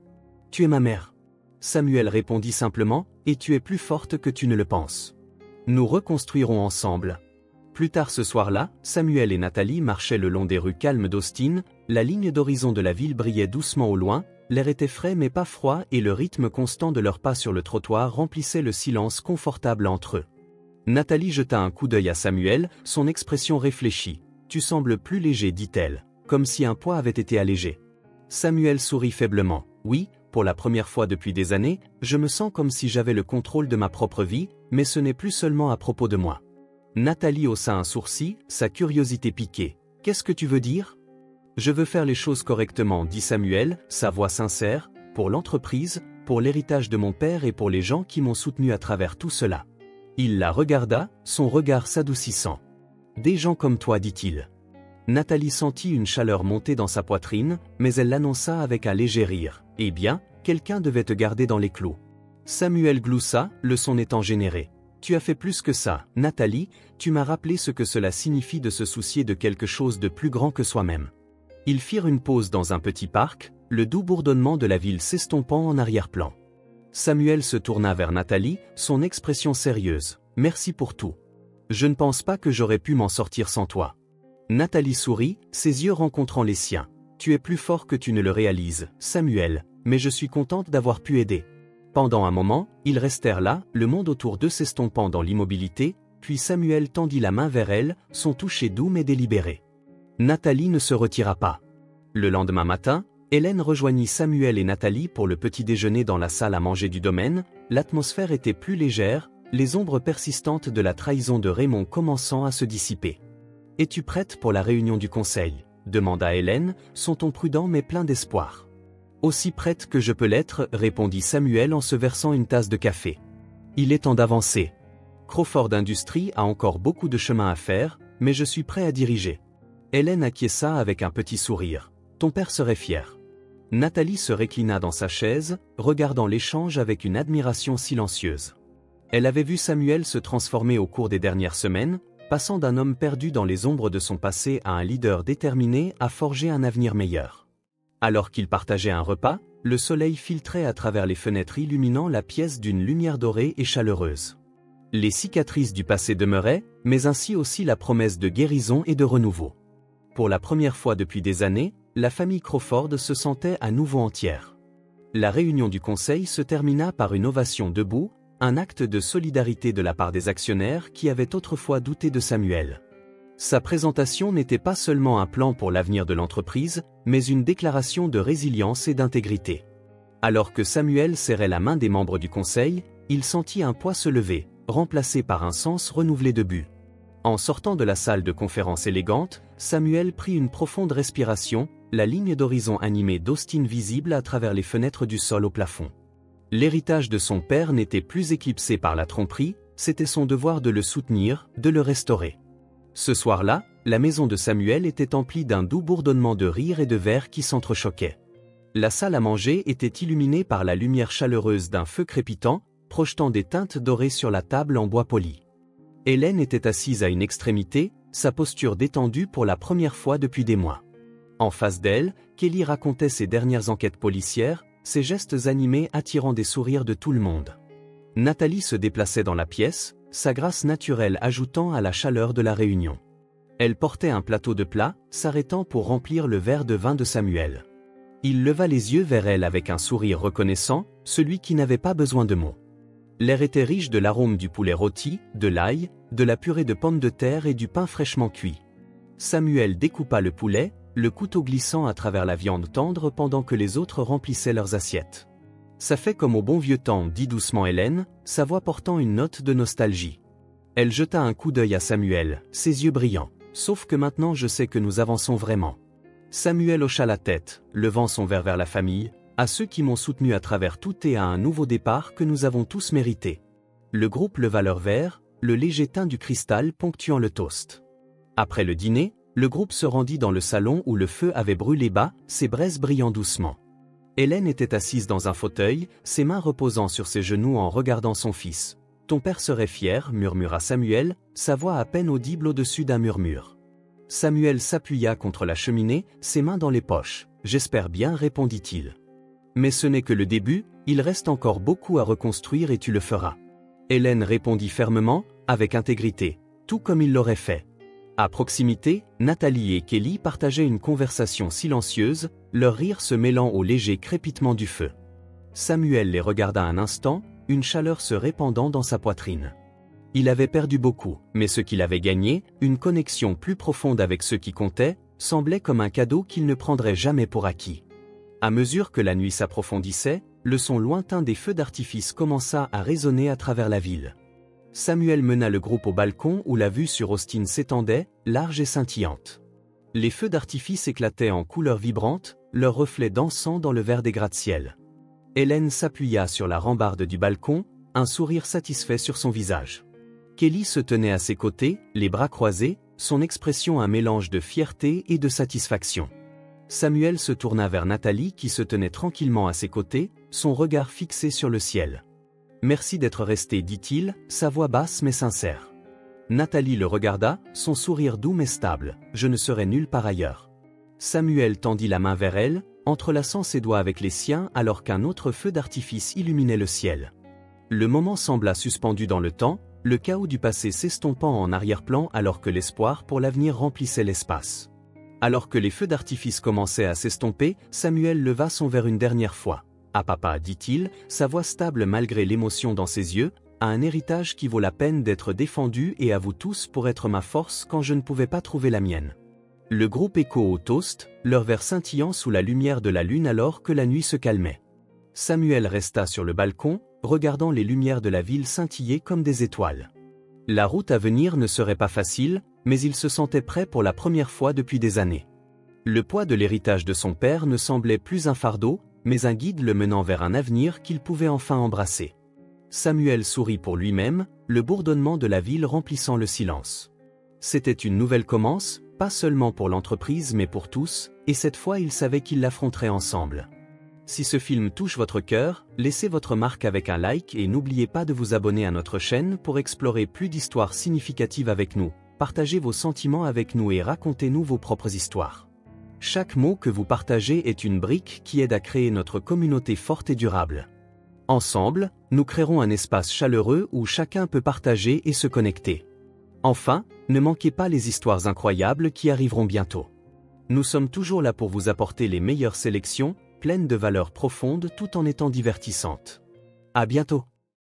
Tu es ma mère. » Samuel répondit simplement, « Et tu es plus forte que tu ne le penses. Nous reconstruirons ensemble. » Plus tard ce soir-là, Samuel et Nathalie marchaient le long des rues calmes d'Austin, La ligne d'horizon de la ville brillait doucement au loin, l'air était frais mais pas froid et le rythme constant de leurs pas sur le trottoir remplissait le silence confortable entre eux. Nathalie jeta un coup d'œil à Samuel, son expression réfléchie. « Tu sembles plus léger, dit-elle, comme si un poids avait été allégé. » Samuel sourit faiblement. « Oui, pour la première fois depuis des années, je me sens comme si j'avais le contrôle de ma propre vie, mais ce n'est plus seulement à propos de moi. » Nathalie haussa un sourcil, sa curiosité piquée. « Qu'est-ce que tu veux dire ? » « Je veux faire les choses correctement, dit Samuel, sa voix sincère, pour l'entreprise, pour l'héritage de mon père et pour les gens qui m'ont soutenu à travers tout cela. » Il la regarda, son regard s'adoucissant. « Des gens comme toi, dit-il. » Nathalie sentit une chaleur monter dans sa poitrine, mais elle l'annonça avec un léger rire. « Eh bien, quelqu'un devait te garder dans les clous. » Samuel gloussa, le son étant généré. « Tu as fait plus que ça, Nathalie, tu m'as rappelé ce que cela signifie de se soucier de quelque chose de plus grand que soi-même. » Ils firent une pause dans un petit parc, le doux bourdonnement de la ville s'estompant en arrière-plan. Samuel se tourna vers Nathalie, son expression sérieuse. « Merci pour tout. Je ne pense pas que j'aurais pu m'en sortir sans toi. » Nathalie sourit, ses yeux rencontrant les siens. « Tu es plus fort que tu ne le réalises, Samuel, mais je suis contente d'avoir pu aider. » Pendant un moment, ils restèrent là, le monde autour d'eux s'estompant dans l'immobilité, puis Samuel tendit la main vers elle, son toucher doux mais délibéré. Nathalie ne se retira pas. Le lendemain matin, Hélène rejoignit Samuel et Nathalie pour le petit déjeuner dans la salle à manger du domaine. L'atmosphère était plus légère, les ombres persistantes de la trahison de Raymond commençant à se dissiper. « Es-tu prête pour la réunion du conseil ?» demanda Hélène, son ton prudent mais plein d'espoir. « Aussi prête que je peux l'être, répondit Samuel en se versant une tasse de café. Il est temps d'avancer. Crawford Industries a encore beaucoup de chemin à faire, mais je suis prêt à diriger. » Hélène acquiesça avec un petit sourire. « Ton père serait fier. » Nathalie se réclina dans sa chaise, regardant l'échange avec une admiration silencieuse. Elle avait vu Samuel se transformer au cours des dernières semaines, passant d'un homme perdu dans les ombres de son passé à un leader déterminé à forger un avenir meilleur. Alors qu'ils partageaient un repas, le soleil filtrait à travers les fenêtres illuminant la pièce d'une lumière dorée et chaleureuse. Les cicatrices du passé demeuraient, mais ainsi aussi la promesse de guérison et de renouveau. Pour la première fois depuis des années, la famille Crawford se sentait à nouveau entière. La réunion du conseil se termina par une ovation debout, un acte de solidarité de la part des actionnaires qui avaient autrefois douté de Samuel. Sa présentation n'était pas seulement un plan pour l'avenir de l'entreprise, mais une déclaration de résilience et d'intégrité. Alors que Samuel serrait la main des membres du conseil, il sentit un poids se lever, remplacé par un sens renouvelé de but. En sortant de la salle de conférence élégante, Samuel prit une profonde respiration, la ligne d'horizon animée d'Austin visible à travers les fenêtres du sol au plafond. L'héritage de son père n'était plus éclipsé par la tromperie, c'était son devoir de le soutenir, de le restaurer. Ce soir-là, la maison de Samuel était emplie d'un doux bourdonnement de rires et de verres qui s'entrechoquaient. La salle à manger était illuminée par la lumière chaleureuse d'un feu crépitant, projetant des teintes dorées sur la table en bois poli. Hélène était assise à une extrémité, sa posture détendue pour la première fois depuis des mois. En face d'elle, Kelly racontait ses dernières enquêtes policières, ses gestes animés attirant des sourires de tout le monde. Nathalie se déplaçait dans la pièce, sa grâce naturelle ajoutant à la chaleur de la réunion. Elle portait un plateau de plats, s'arrêtant pour remplir le verre de vin de Samuel. Il leva les yeux vers elle avec un sourire reconnaissant, celui qui n'avait pas besoin de mots. L'air était riche de l'arôme du poulet rôti, de l'ail, de la purée de pommes de terre et du pain fraîchement cuit. Samuel découpa le poulet, le couteau glissant à travers la viande tendre pendant que les autres remplissaient leurs assiettes. « Ça fait comme au bon vieux temps, dit doucement Hélène, sa voix portant une note de nostalgie. Elle jeta un coup d'œil à Samuel, ses yeux brillants. « Sauf que maintenant je sais que nous avançons vraiment. » Samuel hocha la tête, levant son verre vers la famille, à ceux qui m'ont soutenu à travers tout et à un nouveau départ que nous avons tous mérité. Le groupe leva leur verre, le léger teint du cristal ponctuant le toast. Après le dîner, le groupe se rendit dans le salon où le feu avait brûlé bas, ses braises brillant doucement. Hélène était assise dans un fauteuil, ses mains reposant sur ses genoux en regardant son fils. « Ton père serait fier, » murmura Samuel, sa voix à peine audible au-dessus d'un murmure. Samuel s'appuya contre la cheminée, ses mains dans les poches. « J'espère bien, » répondit-il. « Mais ce n'est que le début, il reste encore beaucoup à reconstruire et tu le feras. » Hélène répondit fermement, avec intégrité, tout comme il l'aurait fait. À proximité, Nathalie et Kelly partageaient une conversation silencieuse, leur rire se mêlant au léger crépitement du feu. Samuel les regarda un instant, une chaleur se répandant dans sa poitrine. Il avait perdu beaucoup, mais ce qu'il avait gagné, une connexion plus profonde avec ceux qui comptaient, semblait comme un cadeau qu'il ne prendrait jamais pour acquis. À mesure que la nuit s'approfondissait, le son lointain des feux d'artifice commença à résonner à travers la ville. Samuel mena le groupe au balcon où la vue sur Austin s'étendait, large et scintillante. Les feux d'artifice éclataient en couleurs vibrantes, leurs reflets dansant dans le vert des gratte-ciel. Hélène s'appuya sur la rambarde du balcon, un sourire satisfait sur son visage. Kelly se tenait à ses côtés, les bras croisés, son expression un mélange de fierté et de satisfaction. Samuel se tourna vers Nathalie qui se tenait tranquillement à ses côtés, son regard fixé sur le ciel. « Merci d'être resté, dit-il, sa voix basse mais sincère. » Nathalie le regarda, son sourire doux mais stable, « Je ne serai nulle part ailleurs. » Samuel tendit la main vers elle, entrelaçant ses doigts avec les siens alors qu'un autre feu d'artifice illuminait le ciel. Le moment sembla suspendu dans le temps, le chaos du passé s'estompant en arrière-plan alors que l'espoir pour l'avenir remplissait l'espace. Alors que les feux d'artifice commençaient à s'estomper, Samuel leva son verre une dernière fois. « Ah papa, dit-il, sa voix stable malgré l'émotion dans ses yeux, à un héritage qui vaut la peine d'être défendu et à vous tous pour être ma force quand je ne pouvais pas trouver la mienne. » Le groupe écho au toast, leur verre scintillant sous la lumière de la lune alors que la nuit se calmait. Samuel resta sur le balcon, regardant les lumières de la ville scintiller comme des étoiles. La route à venir ne serait pas facile, mais il se sentait prêt pour la première fois depuis des années. Le poids de l'héritage de son père ne semblait plus un fardeau, mais un guide le menant vers un avenir qu'il pouvait enfin embrasser. Samuel sourit pour lui-même, le bourdonnement de la ville remplissant le silence. C'était une nouvelle commence, pas seulement pour l'entreprise mais pour tous, et cette fois il savait qu'ils l'affronteraient ensemble. Si ce film touche votre cœur, laissez votre marque avec un like et n'oubliez pas de vous abonner à notre chaîne pour explorer plus d'histoires significatives avec nous. Partagez vos sentiments avec nous et racontez-nous vos propres histoires. Chaque mot que vous partagez est une brique qui aide à créer notre communauté forte et durable. Ensemble, nous créerons un espace chaleureux où chacun peut partager et se connecter. Enfin, ne manquez pas les histoires incroyables qui arriveront bientôt. Nous sommes toujours là pour vous apporter les meilleures sélections, pleines de valeurs profondes tout en étant divertissantes. À bientôt.